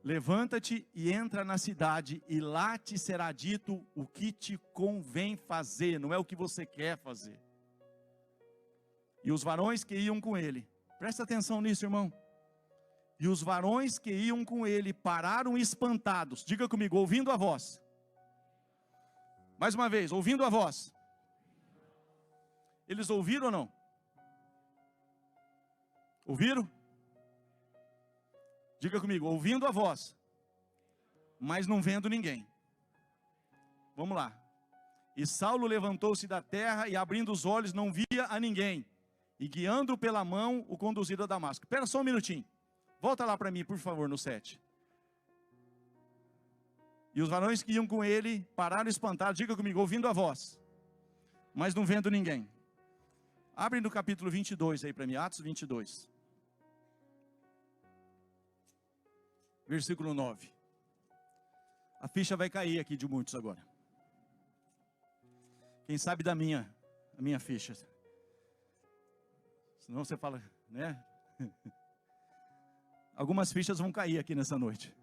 Levanta-te e entra na cidade, e lá te será dito o que te convém fazer, não é o que você quer fazer. E os varões que iam com ele, presta atenção nisso, irmão. E os varões que iam com ele pararam espantados. Diga comigo, ouvindo a voz. Mais uma vez, ouvindo a voz. Eles ouviram ou não? Ouviram? Diga comigo, ouvindo a voz. mas não vendo ninguém. Vamos lá. E Saulo levantou-se da terra e, abrindo os olhos, não via a ninguém. E guiando-o pela mão, o conduziram a Damasco. Espera só um minutinho. Volta lá para mim, por favor, no 7. E os varões que iam com ele pararam espantados, diga comigo, ouvindo a voz, mas não vendo ninguém. Abre no capítulo 22 aí para mim, Atos 22. Versículo 9. A ficha vai cair aqui de muitos agora. Quem sabe a minha ficha. Senão você fala, né? Algumas fichas vão cair aqui nessa noite.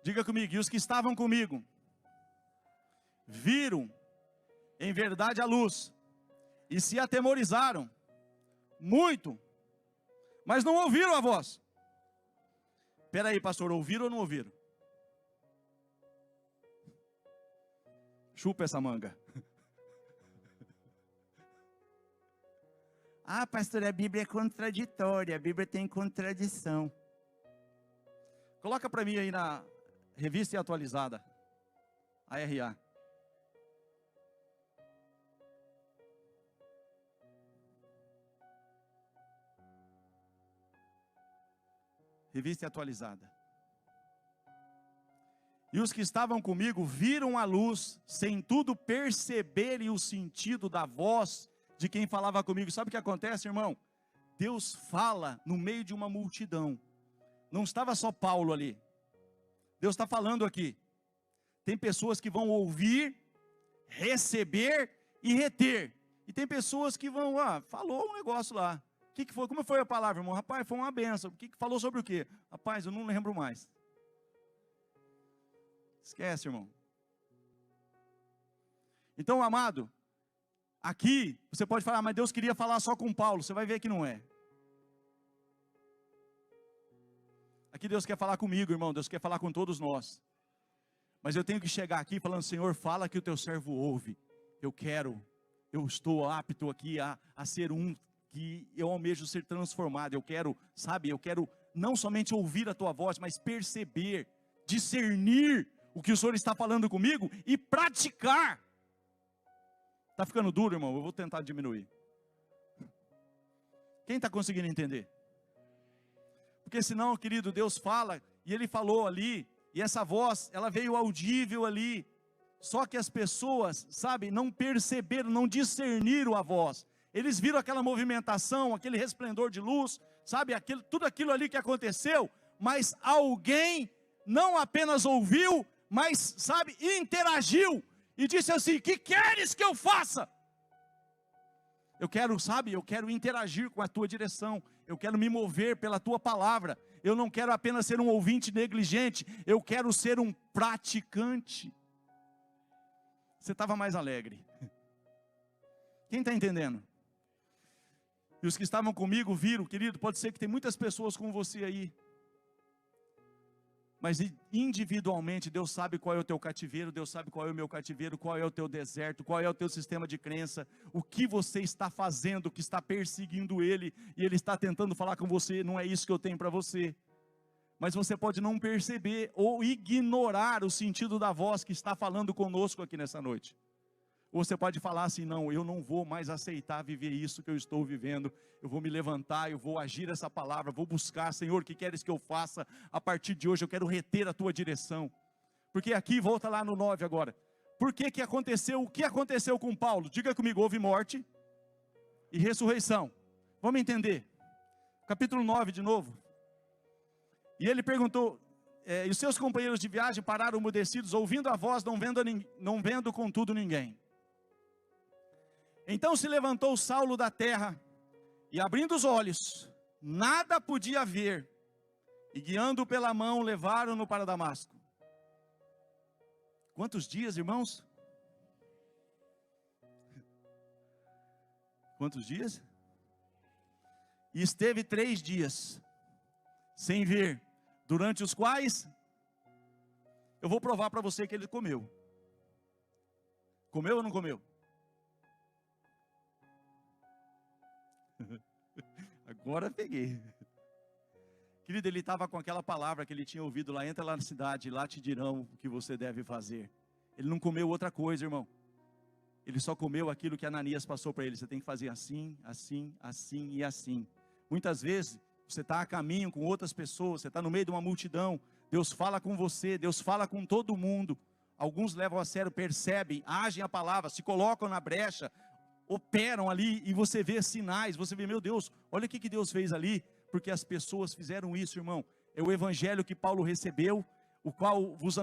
Diga comigo, e os que estavam comigo viram em verdade a luz e se atemorizaram muito, mas não ouviram a voz. Espera aí, pastor, ouviram ou não ouviram? Chupa essa manga. Ah, pastor, a Bíblia é contraditória, a Bíblia tem contradição. Coloca para mim aí na Revista Atualizada, ARA. Revista Atualizada. E os que estavam comigo viram a luz, sem tudo perceberem o sentido da voz de quem falava comigo. Sabe o que acontece, irmão? Deus fala no meio de uma multidão. Não estava só Paulo ali. Deus está falando aqui. Tem pessoas que vão ouvir, receber e reter. E tem pessoas que vão, falou um negócio lá. O que foi? Como foi a palavra, irmão? Rapaz, foi uma benção. Falou sobre o quê? Rapaz, eu não lembro mais. Esquece, irmão. Então, amado, aqui você pode falar, mas Deus queria falar só com Paulo. Você vai ver que não é. Aqui Deus quer falar comigo, irmão. Deus quer falar com todos nós. Mas eu tenho que chegar aqui falando, Senhor, fala que o teu servo ouve. Eu estou apto aqui a ser um que eu almejo ser transformado. Eu quero não somente ouvir a tua voz, mas perceber, discernir o que o Senhor está falando comigo e praticar. Está ficando duro, irmão? Eu vou tentar diminuir. Quem está conseguindo entender? Porque senão, querido, Deus fala, e Ele falou ali, e essa voz, ela veio audível ali, só que as pessoas, não perceberam, não discerniram a voz. Eles viram aquela movimentação, aquele resplendor de luz, tudo aquilo ali que aconteceu, mas alguém não apenas ouviu, mas, interagiu, e disse assim, que queres que eu faça? Eu quero interagir com a tua direção, eu quero me mover pela tua palavra, eu não quero apenas ser um ouvinte negligente, eu quero ser um praticante. Você estava mais alegre. Quem está entendendo? E os que estavam comigo viram, querido, pode ser que tem muitas pessoas com você aí, mas individualmente Deus sabe qual é o teu cativeiro, Deus sabe qual é o meu cativeiro, qual é o teu deserto, qual é o teu sistema de crença, o que você está fazendo, que está perseguindo Ele, e Ele está tentando falar com você, não é isso que eu tenho para você. Mas você pode não perceber ou ignorar o sentido da voz que está falando conosco aqui nessa noite. Ou você pode falar assim, não, eu não vou mais aceitar viver isso que eu estou vivendo, eu vou me levantar, eu vou agir essa palavra, vou buscar, Senhor, o que queres que eu faça? A partir de hoje eu quero reter a tua direção. Porque aqui, volta lá no 9 agora. Por que aconteceu, o que aconteceu com Paulo? Diga comigo, houve morte e ressurreição. Vamos entender. Capítulo 9 de novo. E ele perguntou, e os seus companheiros de viagem pararam emudecidos, ouvindo a voz, não vendo contudo ninguém. Então se levantou Saulo da terra, e abrindo os olhos, nada podia ver, e guiando-o pela mão, levaram-no para Damasco. Quantos dias, irmãos? Quantos dias? E esteve 3 dias, sem ver, durante os quais, eu vou provar para você que ele comeu. Comeu ou não comeu? Agora peguei. Querido, ele estava com aquela palavra que ele tinha ouvido lá: entra lá na cidade, lá te dirão o que você deve fazer. Ele não comeu outra coisa, irmão. Ele só comeu aquilo que Ananias passou para ele: você tem que fazer assim, assim, assim e assim. Muitas vezes, você está a caminho com outras pessoas, você está no meio de uma multidão, Deus fala com você, Deus fala com todo mundo. Alguns levam a sério, percebem, agem a palavra, se colocam na brecha, operam ali, e você vê sinais, você vê: meu Deus, olha o que Deus fez ali, porque as pessoas fizeram isso, irmão. É o evangelho que Paulo recebeu, o qual vos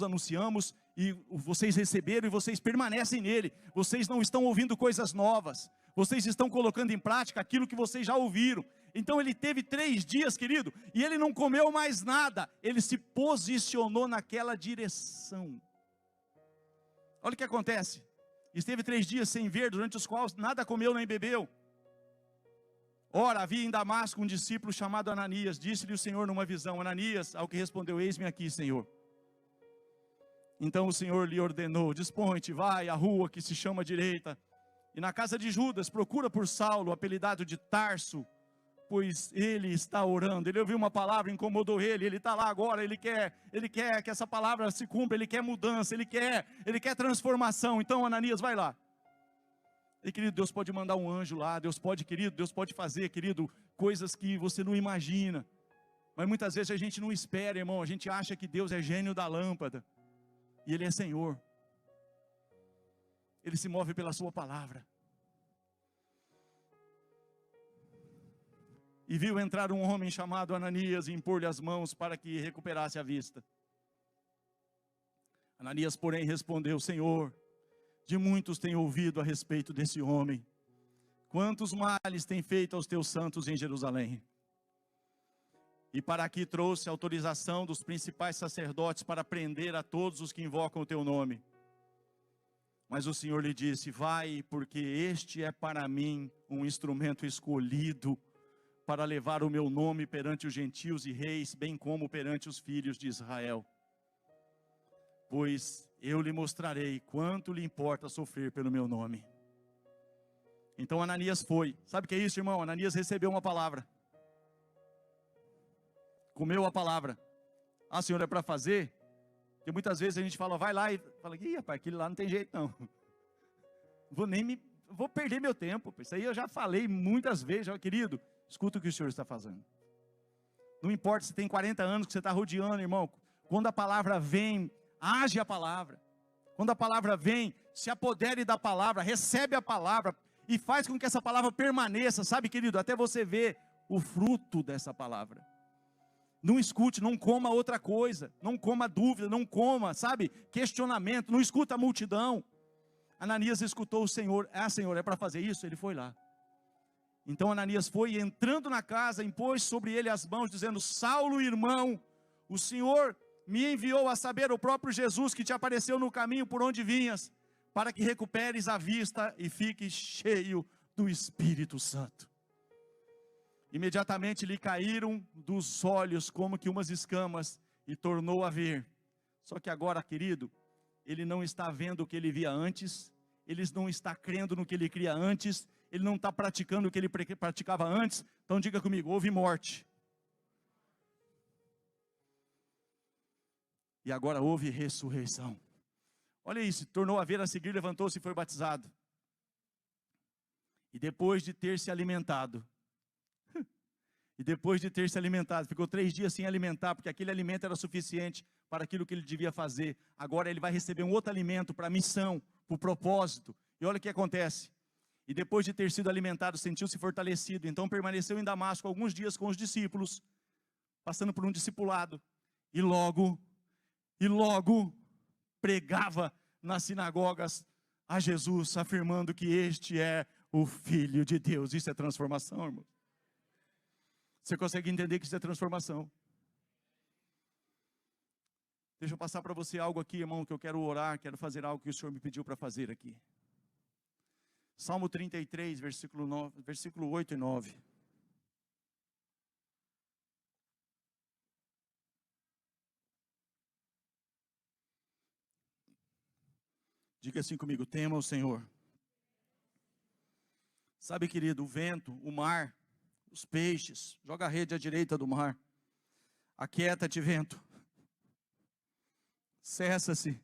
anunciamos, e vocês receberam, e vocês permanecem nele. Vocês não estão ouvindo coisas novas, vocês estão colocando em prática aquilo que vocês já ouviram. Então ele teve 3 dias, querido, e ele não comeu mais nada, ele se posicionou naquela direção. Olha o que acontece: esteve 3 dias sem ver, durante os quais nada comeu nem bebeu. Ora, havia em Damasco um discípulo chamado Ananias. Disse-lhe o Senhor numa visão: Ananias. Ao que respondeu: eis-me aqui, Senhor. Então o Senhor lhe ordenou: dispõe-te, vai à rua que se chama Direita, e na casa de Judas procura por Saulo, apelidado de Tarso, pois ele está orando. Ele ouviu uma palavra, incomodou ele está lá agora, ele quer que essa palavra se cumpra, ele quer mudança, ele quer transformação. Então Ananias, vai lá. E querido, Deus pode mandar um anjo lá, Deus pode fazer, querido, coisas que você não imagina. Mas muitas vezes a gente não espera, irmão. A gente acha que Deus é gênio da lâmpada, e Ele é Senhor. Ele se move pela sua palavra. E viu entrar um homem chamado Ananias e impor-lhe as mãos para que recuperasse a vista. Ananias, porém, respondeu: Senhor, de muitos tenho ouvido a respeito desse homem. Quantos males tem feito aos teus santos em Jerusalém? E para aqui trouxe autorização dos principais sacerdotes para prender a todos os que invocam o teu nome. Mas o Senhor lhe disse: vai, porque este é para mim um instrumento escolhido para levar o meu nome perante os gentios e reis, bem como perante os filhos de Israel. Pois eu lhe mostrarei quanto lhe importa sofrer pelo meu nome. Então Ananias foi. Sabe o que é isso, irmão? Ananias recebeu uma palavra. Comeu a palavra. Ah, Senhor, é para fazer? Porque muitas vezes a gente fala, vai lá, e fala: ih, rapaz, aquele lá não tem jeito não. Vou perder meu tempo. Isso aí eu já falei muitas vezes. Ó, querido, escuta o que o Senhor está fazendo. Não importa se tem 40 anos que você está rodeando, irmão. Quando a palavra vem, age a palavra. Quando a palavra vem, se apodere da palavra, recebe a palavra e faz com que essa palavra permaneça, sabe, querido, até você ver o fruto dessa palavra. Não escute, não coma outra coisa, não coma dúvida, não coma, sabe, questionamento, não escuta a multidão. Ananias escutou o Senhor: ah, Senhor, é para fazer isso? Ele foi lá. Então Ananias foi, e entrando na casa, impôs sobre ele as mãos, dizendo: Saulo, irmão, o Senhor me enviou a saber, o próprio Jesus que te apareceu no caminho por onde vinhas, para que recuperes a vista e fiques cheio do Espírito Santo. Imediatamente lhe caíram dos olhos como que umas escamas, e tornou a ver. Só que agora, querido, ele não está vendo o que ele via antes, ele não está crendo no que ele cria antes, ele não está praticando o que ele praticava antes. Então diga comigo: houve morte. E agora houve ressurreição. Olha isso: tornou a ver, a seguir levantou-se e foi batizado. E depois de ter se alimentado, ficou 3 dias sem alimentar, porque aquele alimento era suficiente para aquilo que ele devia fazer. Agora ele vai receber um outro alimento para a missão, para o propósito. E olha o que acontece: e depois de ter sido alimentado, sentiu-se fortalecido. Então permaneceu em Damasco alguns dias com os discípulos, passando por um discipulado. E logo pregava nas sinagogas a Jesus, afirmando que este é o Filho de Deus. Isso é transformação, irmão. Você consegue entender que isso é transformação? Deixa eu passar para você algo aqui, irmão, que eu quero orar, quero fazer algo que o Senhor me pediu para fazer aqui. Salmo 33, versículo 8 e 9. Diga assim comigo: tema o Senhor. Sabe, querido, o vento, o mar, os peixes, joga a rede à direita do mar. Aquieta-te, vento. Cessa-se.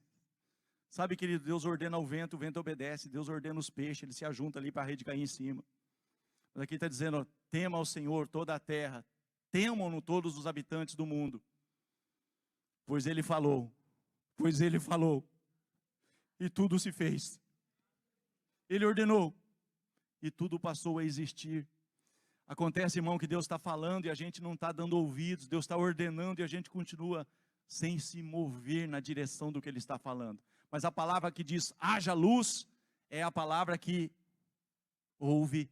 Sabe, querido, Deus ordena o vento obedece. Deus ordena os peixes, ele se ajunta ali para a rede cair em cima. Mas aqui está dizendo, ó, tema ao Senhor toda a terra, temam-no todos os habitantes do mundo. Pois ele falou, e tudo se fez. Ele ordenou, e tudo passou a existir. Acontece, irmão, que Deus está falando e a gente não está dando ouvidos. Deus está ordenando e a gente continua sem se mover na direção do que Ele está falando. Mas a palavra que diz, haja luz, é a palavra que houve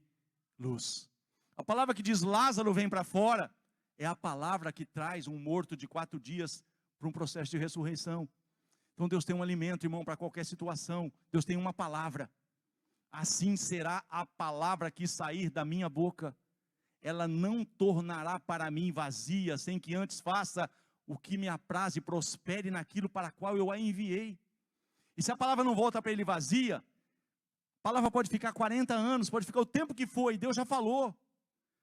luz. A palavra que diz, Lázaro vem para fora, é a palavra que traz um morto de 4 dias para um processo de ressurreição. Então Deus tem um alimento, irmão, para qualquer situação. Deus tem uma palavra. Assim será a palavra que sair da minha boca. Ela não tornará para mim vazia, sem que antes faça o que me apraz e prospere naquilo para qual eu a enviei. E se a palavra não volta para ele vazia, a palavra pode ficar 40 anos, pode ficar o tempo que for, e Deus já falou.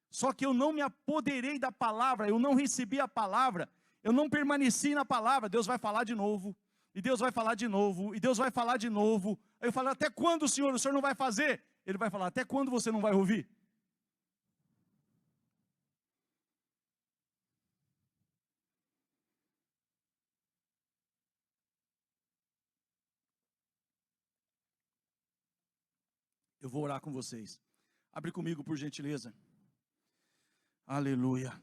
Só que eu não me apoderei da palavra, eu não recebi a palavra, eu não permaneci na palavra. Deus vai falar de novo, e Deus vai falar de novo, e Deus vai falar de novo. Aí eu falo, até quando, Senhor? O Senhor não vai fazer? Ele vai falar, até quando você não vai ouvir? Eu vou orar com vocês. Abre comigo, por gentileza. Aleluia.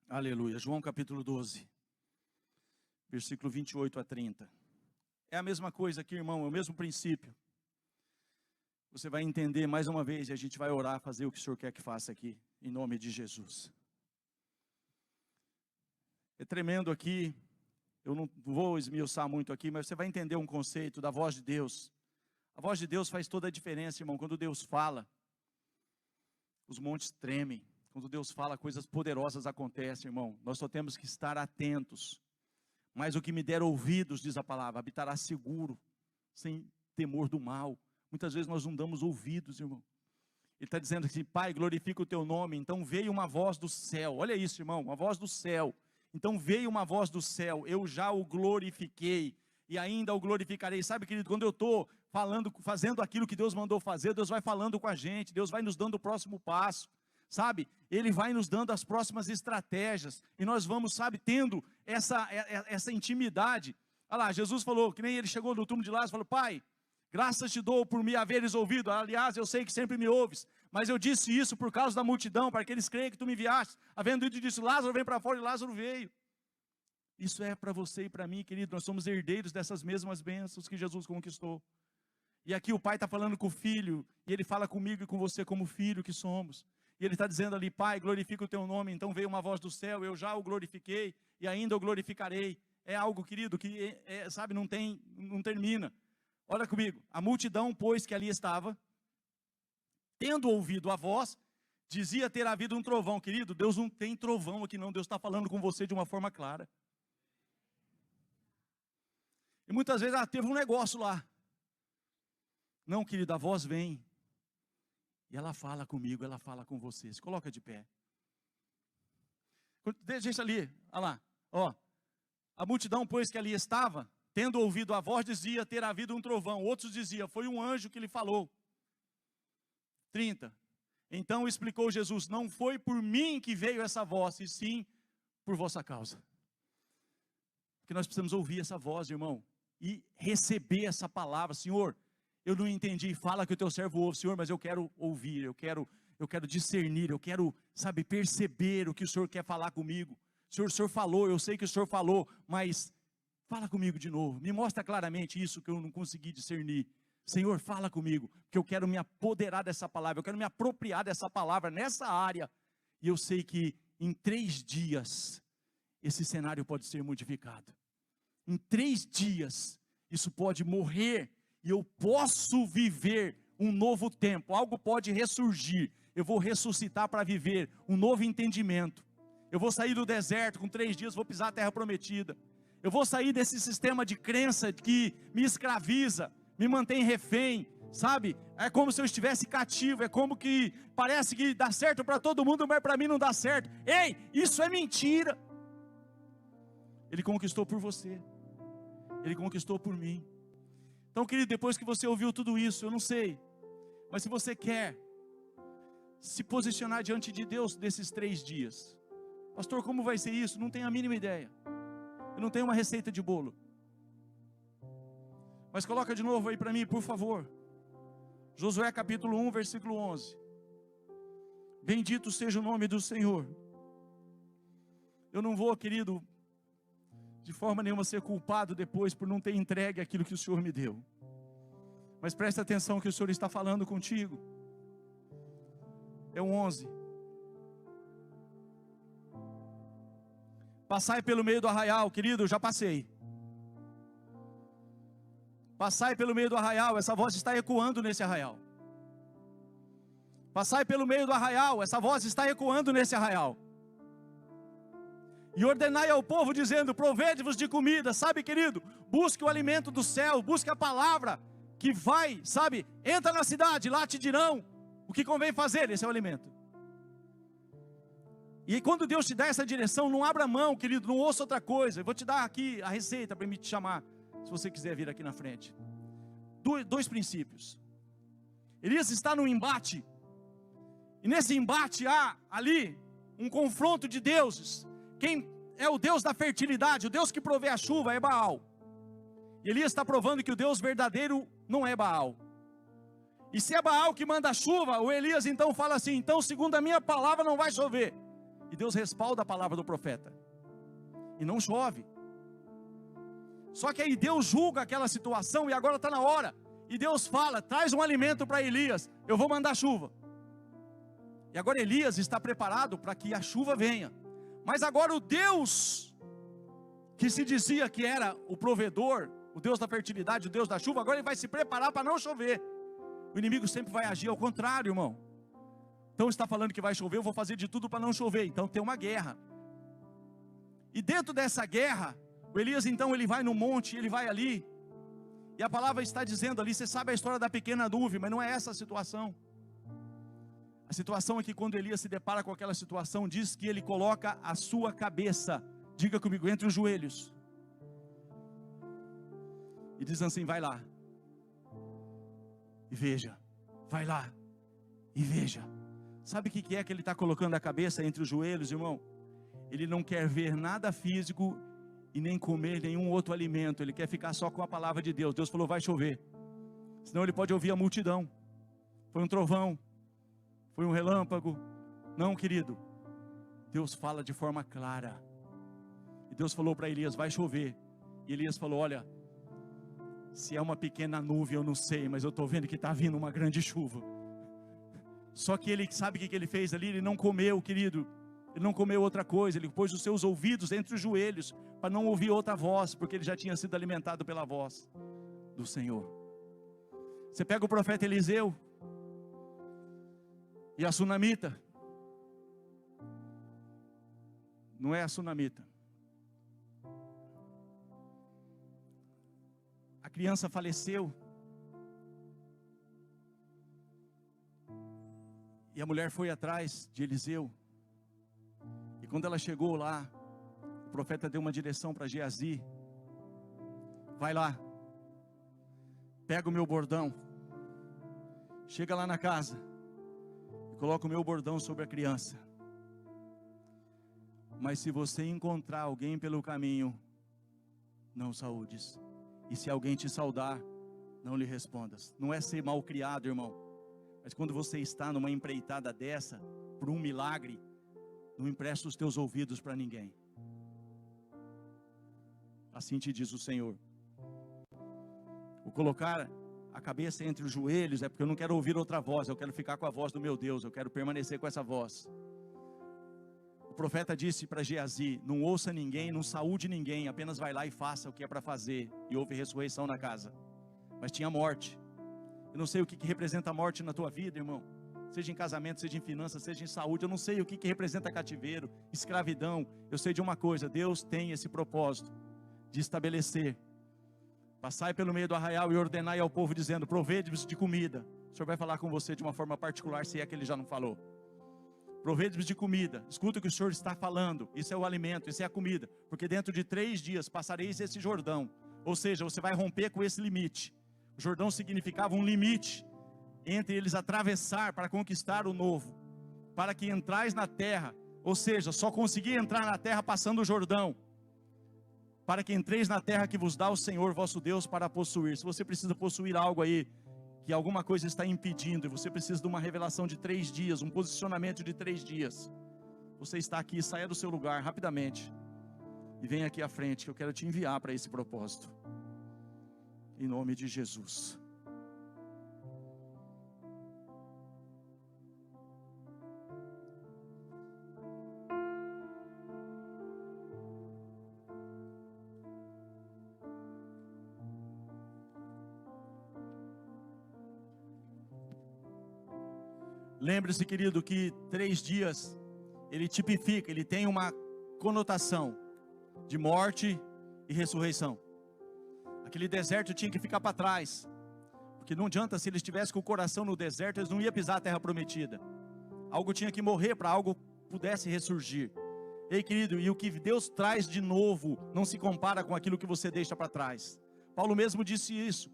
Aleluia. João capítulo 12. Versículo 28 a 30. É a mesma coisa aqui, irmão. É o mesmo princípio. Você vai entender mais uma vez. E a gente vai orar, fazer o que o Senhor quer que faça aqui. Em nome de Jesus. É tremendo aqui. Eu não vou esmiuçar muito aqui. Mas você vai entender um conceito da voz de Deus. A voz de Deus faz toda a diferença, irmão. Quando Deus fala, os montes tremem. Quando Deus fala, coisas poderosas acontecem, irmão. Nós só temos que estar atentos. Mas o que me der ouvidos, diz a palavra, habitará seguro, sem temor do mal. Muitas vezes nós não damos ouvidos, irmão. Ele está dizendo assim, Pai, glorifica o teu nome. Então veio uma voz do céu. Olha isso, irmão, uma voz do céu. Então veio uma voz do céu. Eu já o glorifiquei e ainda o glorificarei. Sabe, querido, quando eu estou falando, fazendo aquilo que Deus mandou fazer, Deus vai falando com a gente, Deus vai nos dando o próximo passo, sabe? Ele vai nos dando as próximas estratégias, e nós vamos, sabe, tendo essa intimidade. Olha lá, Jesus falou, que nem ele chegou no túmulo de Lázaro, falou, Pai, graças te dou por me haveres ouvido. Aliás, eu sei que sempre me ouves, mas eu disse isso por causa da multidão, para que eles creiam que tu me enviaste. Havendo dito isso, Lázaro vem para fora, e Lázaro veio. Isso é para você e para mim, querido. Nós somos herdeiros dessas mesmas bênçãos que Jesus conquistou. E aqui o pai está falando com o filho, e ele fala comigo e com você como filho que somos. E ele está dizendo ali, Pai, glorifica o teu nome. Então veio uma voz do céu, eu já o glorifiquei, e ainda o glorificarei. É algo, querido, que, sabe, não termina. Olha comigo, a multidão, pois, que ali estava, tendo ouvido a voz, dizia ter havido um trovão. Querido, Deus não tem trovão aqui não, Deus está falando com você de uma forma clara. E muitas vezes, teve um negócio lá. Não, querido, a voz vem. E ela fala comigo, ela fala com você. Se coloca de pé. Deixa isso ali, olha lá. Ó, a multidão, pois, que ali estava, tendo ouvido a voz, dizia ter havido um trovão. Outros diziam, foi um anjo que lhe falou. 30. Então explicou Jesus, não foi por mim que veio essa voz, e sim por vossa causa. Porque nós precisamos ouvir essa voz, irmão, e receber essa palavra. Senhor, eu não entendi, fala que o teu servo ouve, Senhor, mas eu quero ouvir, eu quero discernir, eu quero, sabe, perceber o que o Senhor quer falar comigo. O Senhor falou, eu sei que o Senhor falou, mas fala comigo de novo, me mostra claramente isso que eu não consegui discernir. Senhor, fala comigo, porque eu quero me apoderar dessa palavra, eu quero me apropriar dessa palavra nessa área, e eu sei que em 3 dias, esse cenário pode ser modificado. Em 3 dias, isso pode morrer, e eu posso viver um novo tempo, algo pode ressurgir, eu vou ressuscitar para viver um novo entendimento. Eu vou sair do deserto, com 3 dias vou pisar a terra prometida. Eu vou sair desse sistema de crença que me escraviza, me mantém refém, sabe? É como se eu estivesse cativo, é como que parece que dá certo para todo mundo, mas para mim não dá certo. Ei, isso é mentira. Ele conquistou por você, Ele conquistou por mim. Então, querido, depois que você ouviu tudo isso, eu não sei, mas se você quer se posicionar diante de Deus desses 3 dias, pastor, como vai ser isso? Não tenho a mínima ideia, eu não tenho uma receita de bolo, mas coloca de novo aí para mim, por favor, Josué capítulo 1, versículo 11, bendito seja o nome do Senhor. Eu não vou, querido, de forma nenhuma ser culpado depois por não ter entregue aquilo que o Senhor me deu, mas presta atenção que o Senhor está falando contigo. É o 11. Passai pelo meio do arraial, querido, eu já passei. Passai pelo meio do arraial, essa voz está ecoando nesse arraial. Passai pelo meio do arraial, essa voz está ecoando nesse arraial. E ordenai ao povo dizendo, provede-vos de comida. Sabe, querido, busque o alimento do céu, busque a palavra que vai, sabe, entra na cidade, lá te dirão o que convém fazer, esse é o alimento. E quando Deus te dá essa direção, não abra mão, querido, não ouça outra coisa. Eu vou te dar aqui a receita para me te chamar, se você quiser vir aqui na frente. 2 princípios. Elias está num embate, e nesse embate há ali um confronto de deuses. Quem é o Deus da fertilidade, o Deus que provê a chuva é Baal. E Elias está provando que o Deus verdadeiro não é Baal. E se é Baal que manda a chuva, o Elias então fala assim, então segundo a minha palavra não vai chover. E Deus respalda a palavra do profeta. E não chove. Só que aí Deus julga aquela situação e agora está na hora. E Deus fala, traz um alimento para Elias, eu vou mandar chuva. E agora Elias está preparado para que a chuva venha. Mas agora o Deus, que se dizia que era o provedor, o Deus da fertilidade, o Deus da chuva, agora ele vai se preparar para não chover. O inimigo sempre vai agir ao contrário, irmão. Então está falando que vai chover, eu vou fazer de tudo para não chover. Então tem uma guerra. E dentro dessa guerra, o Elias então ele vai no monte, ele vai ali. E a palavra está dizendo ali, você sabe a história da pequena nuvem, mas não é essa a situação. A situação é que quando Elias se depara com aquela situação, diz que ele coloca a sua cabeça, diga comigo, entre os joelhos. E diz assim, vai lá. E veja, vai lá. E veja. Sabe o que é que ele está colocando a cabeça entre os joelhos, irmão? Ele não quer ver nada físico e nem comer nenhum outro alimento. Ele quer ficar só com a palavra de Deus. Deus falou, vai chover. Senão ele pode ouvir a multidão. Foi um trovão. Foi um relâmpago. Não, querido. Deus fala de forma clara. E Deus falou para Elias, vai chover. E Elias falou, olha, se é uma pequena nuvem eu não sei, mas eu estou vendo que está vindo uma grande chuva. Só que ele sabe o que ele fez ali? Ele não comeu, querido. Ele não comeu outra coisa. Ele pôs os seus ouvidos entre os joelhos para não ouvir outra voz, porque ele já tinha sido alimentado pela voz do Senhor. Você pega o profeta Eliseu e a sunamita. Não é a sunamita. A criança faleceu. E a mulher foi atrás de Eliseu. E quando ela chegou lá, o profeta deu uma direção para Geazi. Vai lá. Pega o meu bordão. Chega lá na casa. E coloca o meu bordão sobre a criança. Mas se você encontrar alguém pelo caminho, não saúdes. E se alguém te saudar, não lhe respondas. Não é ser mal criado, irmão. Mas quando você está numa empreitada dessa, por um milagre, não empresta os teus ouvidos para ninguém. Assim te diz o Senhor. O colocar a cabeça entre os joelhos é porque eu não quero ouvir outra voz, eu quero ficar com a voz do meu Deus, eu quero permanecer com essa voz. O profeta disse para Geazi, não ouça ninguém, não saúde ninguém, apenas vai lá e faça o que é para fazer. E houve ressurreição na casa. Mas tinha morte. Eu não sei o que representa a morte na tua vida, irmão. Seja em casamento, seja em finanças, seja em saúde. Eu não sei o que representa cativeiro, escravidão. Eu sei de uma coisa, Deus tem esse propósito de estabelecer. Passai pelo meio do arraial e ordenai ao povo dizendo, provede-vos de comida. O Senhor vai falar com você de uma forma particular, se é que Ele já não falou. Provei-vos de comida. Escuta o que o Senhor está falando. Isso é o alimento, isso é a comida. Porque dentro de 3 dias passareis esse Jordão. Ou seja, você vai romper com esse limite. O Jordão significava um limite entre eles atravessar para conquistar o novo. Para que entrais na terra. Ou seja, só conseguia entrar na terra passando o Jordão. Para que entreis na terra que vos dá o Senhor vosso Deus para possuir. Se você precisa possuir algo aí, que alguma coisa está impedindo, e você precisa de uma revelação de 3 dias, um posicionamento de 3 dias, você está aqui, saia do seu lugar rapidamente, e venha aqui à frente, que eu quero te enviar para esse propósito, em nome de Jesus. Lembre-se, querido, que 3 dias, ele tipifica, ele tem uma conotação de morte e ressurreição. Aquele deserto tinha que ficar para trás, porque não adianta, se eles estivessem com o coração no deserto, eles não iam pisar a terra prometida. Algo tinha que morrer para algo pudesse ressurgir. Ei, querido, e o que Deus traz de novo não se compara com aquilo que você deixa para trás. Paulo mesmo disse isso.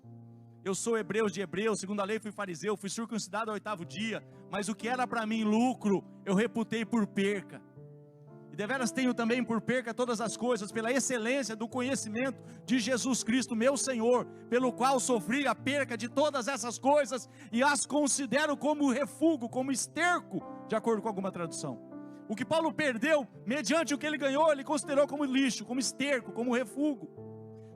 Eu sou hebreu de hebreus, segundo a lei fui fariseu, fui circuncidado ao 8º dia, mas o que era para mim lucro, eu reputei por perca. E deveras tenho também por perca todas as coisas, pela excelência do conhecimento de Jesus Cristo, meu Senhor, pelo qual sofri a perca de todas essas coisas, e as considero como refúgio, como esterco, de acordo com alguma tradução. O que Paulo perdeu, mediante o que ele ganhou, ele considerou como lixo, como esterco, como refúgio.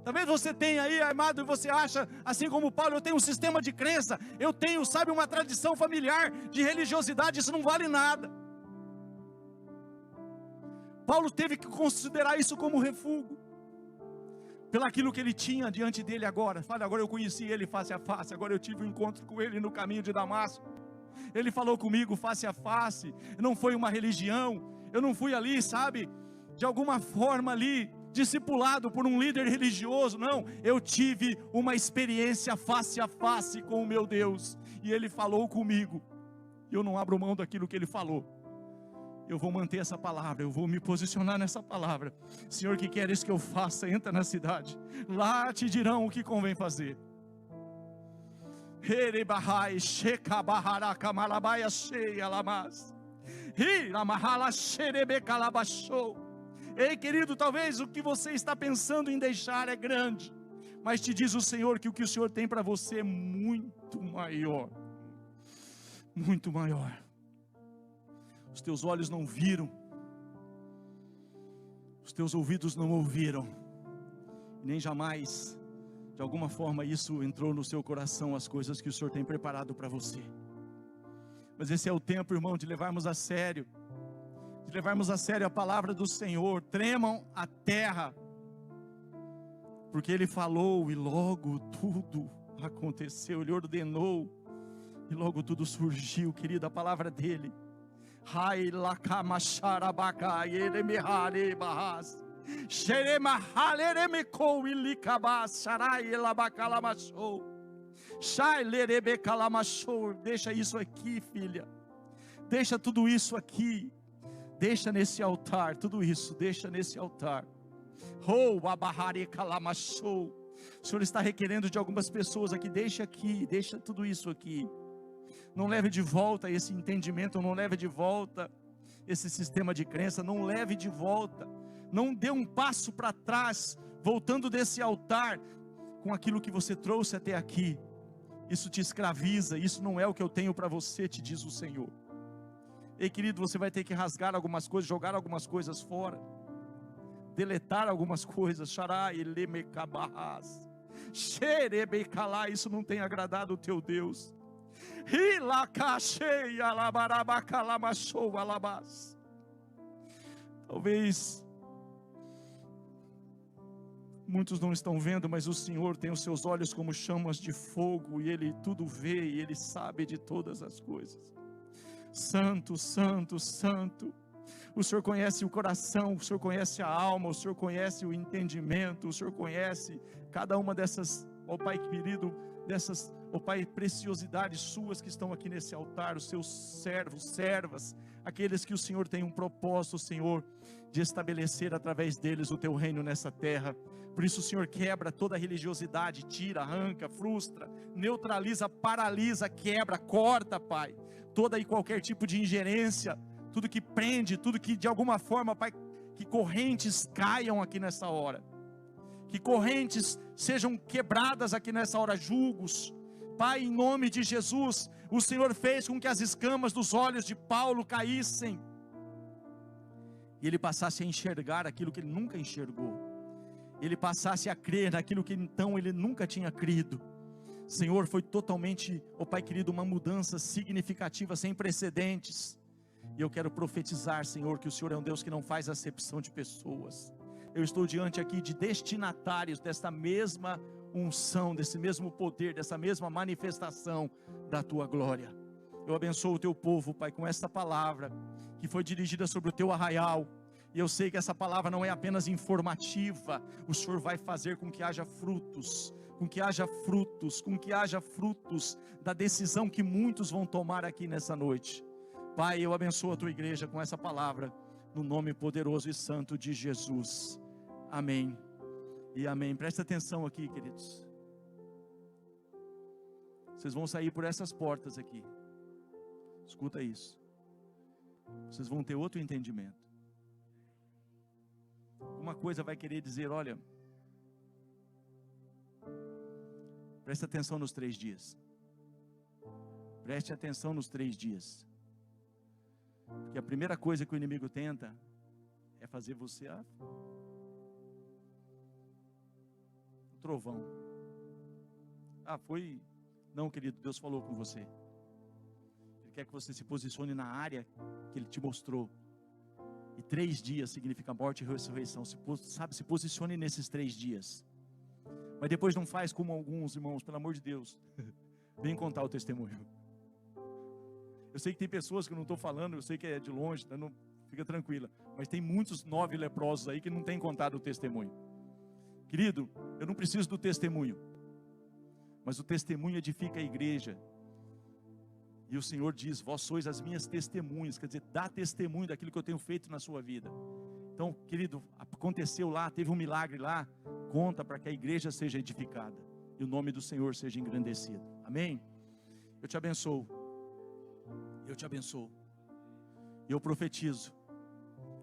Talvez você tenha aí, amado, e você acha, assim como Paulo, eu tenho um sistema de crença, eu tenho, sabe, uma tradição familiar de religiosidade, isso não vale nada. Paulo teve que considerar isso como refúgio, pelaquilo que ele tinha diante dele agora. Fala, agora eu conheci ele face a face, agora eu tive um encontro com ele no caminho de Damasco. Ele falou comigo face a face, não foi uma religião, eu não fui ali, sabe, de alguma forma ali, discipulado por um líder religioso, não, eu tive uma experiência face a face com o meu Deus, e Ele falou comigo, eu não abro mão daquilo que Ele falou, eu vou manter essa palavra, eu vou me posicionar nessa palavra. Senhor, que queres que eu faça? Entra na cidade, lá te dirão o que convém fazer. Ei, querido, talvez o que você está pensando em deixar é grande, mas te diz o Senhor que o que o Senhor tem para você é muito maior, muito maior. Os teus olhos não viram, os teus ouvidos não ouviram, nem jamais, de alguma forma, isso entrou no seu coração, as coisas que o Senhor tem preparado para você. Mas esse é o tempo, irmão, de levarmos a sério, a palavra do Senhor. Tremam a terra, porque Ele falou e logo tudo aconteceu, Ele ordenou e logo tudo surgiu, querido, a palavra dEle. Deixa isso aqui, filha, deixa tudo isso aqui, deixa nesse altar, tudo isso, deixa nesse altar. O Senhor está requerendo de algumas pessoas aqui, deixa aqui, deixa tudo isso aqui. Não leve de volta esse entendimento, não leve de volta esse sistema de crença, não leve de volta, não dê um passo para trás, voltando desse altar, com aquilo que você trouxe até aqui. Isso te escraviza, isso não é o que eu tenho para você, te diz o Senhor. Ei, querido, você vai ter que rasgar algumas coisas, jogar algumas coisas fora, deletar algumas coisas. Isso não tem agradado o teu Deus. Talvez muitos não estão vendo, mas o Senhor tem os seus olhos como chamas de fogo, e Ele tudo vê, e Ele sabe de todas as coisas. Santo, santo, santo. O Senhor conhece o coração, o Senhor conhece a alma, o Senhor conhece o entendimento, o Senhor conhece cada uma dessas, ó Pai querido, dessas ó Pai, preciosidades suas que estão aqui nesse altar, os seus servos, servas, aqueles que o Senhor tem um propósito, Senhor, de estabelecer através deles o teu reino nessa terra. Por isso o Senhor quebra toda a religiosidade, tira, arranca, frustra, neutraliza, paralisa, quebra, corta, Pai, toda e qualquer tipo de ingerência, tudo que prende, tudo que de alguma forma, Pai, que correntes caiam aqui nessa hora, que correntes sejam quebradas aqui nessa hora, julgos, Pai, em nome de Jesus. O Senhor fez com que as escamas dos olhos de Paulo caíssem, e ele passasse a enxergar aquilo que ele nunca enxergou, ele passasse a crer naquilo que então ele nunca tinha crido. Senhor, foi totalmente, ó Pai querido, uma mudança significativa, sem precedentes. E eu quero profetizar, Senhor, que o Senhor é um Deus que não faz acepção de pessoas. Eu estou diante aqui de destinatários desta mesma unção, desse mesmo poder, dessa mesma manifestação da Tua glória. Eu abençoo o Teu povo, Pai, com esta palavra, que foi dirigida sobre o Teu arraial. E eu sei que essa palavra não é apenas informativa, o Senhor vai fazer com que haja frutos, com que haja frutos, com que haja frutos da decisão que muitos vão tomar aqui nessa noite. Pai, eu abençoo a Tua igreja com essa palavra, no nome poderoso e santo de Jesus. Amém e amém. Presta atenção aqui, queridos. Vocês vão sair por essas portas aqui. Escuta isso. Vocês vão ter outro entendimento. Uma coisa vai querer dizer, olha, presta atenção nos 3 dias. Preste atenção nos 3 dias. Porque a primeira coisa que o inimigo tenta é fazer você o trovão. Não, querido, Deus falou com você. Ele quer que você se posicione na área que Ele te mostrou. E 3 dias significa morte e ressurreição. Se posicione nesses 3 dias. Mas depois não faz como alguns irmãos, pelo amor de Deus. Vem contar o testemunho. Eu sei que tem pessoas que eu não estou falando, eu sei que é de longe, então não, fica tranquila. Mas tem muitos 9 leprosos aí que não têm contado o testemunho. Querido, eu não preciso do testemunho. Mas o testemunho edifica a igreja. E o Senhor diz, vós sois as minhas testemunhas. Quer dizer, dá testemunho daquilo que eu tenho feito na sua vida. Então, querido, aconteceu lá, teve um milagre lá. Conta para que a igreja seja edificada. E o nome do Senhor seja engrandecido. Amém? Eu te abençoo. Eu te abençoo. E eu profetizo.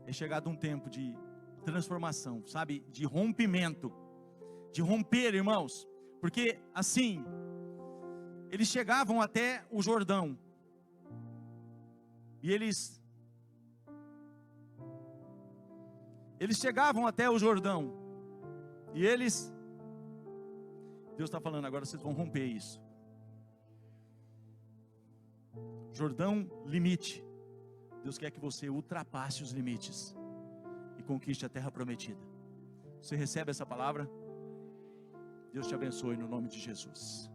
É chegado um tempo de transformação, sabe? De rompimento. De romper, irmãos. Porque assim, eles chegavam até o Jordão. E eles chegavam até o Jordão. E Deus está falando, agora vocês vão romper isso. Jordão, limite. Deus quer que você ultrapasse os limites e conquiste a terra prometida. Você recebe essa palavra? Deus te abençoe no nome de Jesus.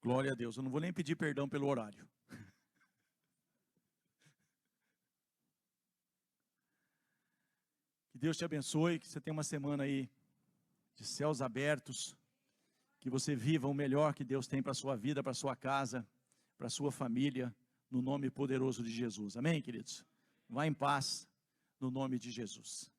Glória a Deus. Eu não vou nem pedir perdão pelo horário. Que Deus te abençoe, que você tenha uma semana aí de céus abertos, que você viva o melhor que Deus tem para a sua vida, para a sua casa, para a sua família, no nome poderoso de Jesus. Amém, queridos? Vá em paz, no nome de Jesus.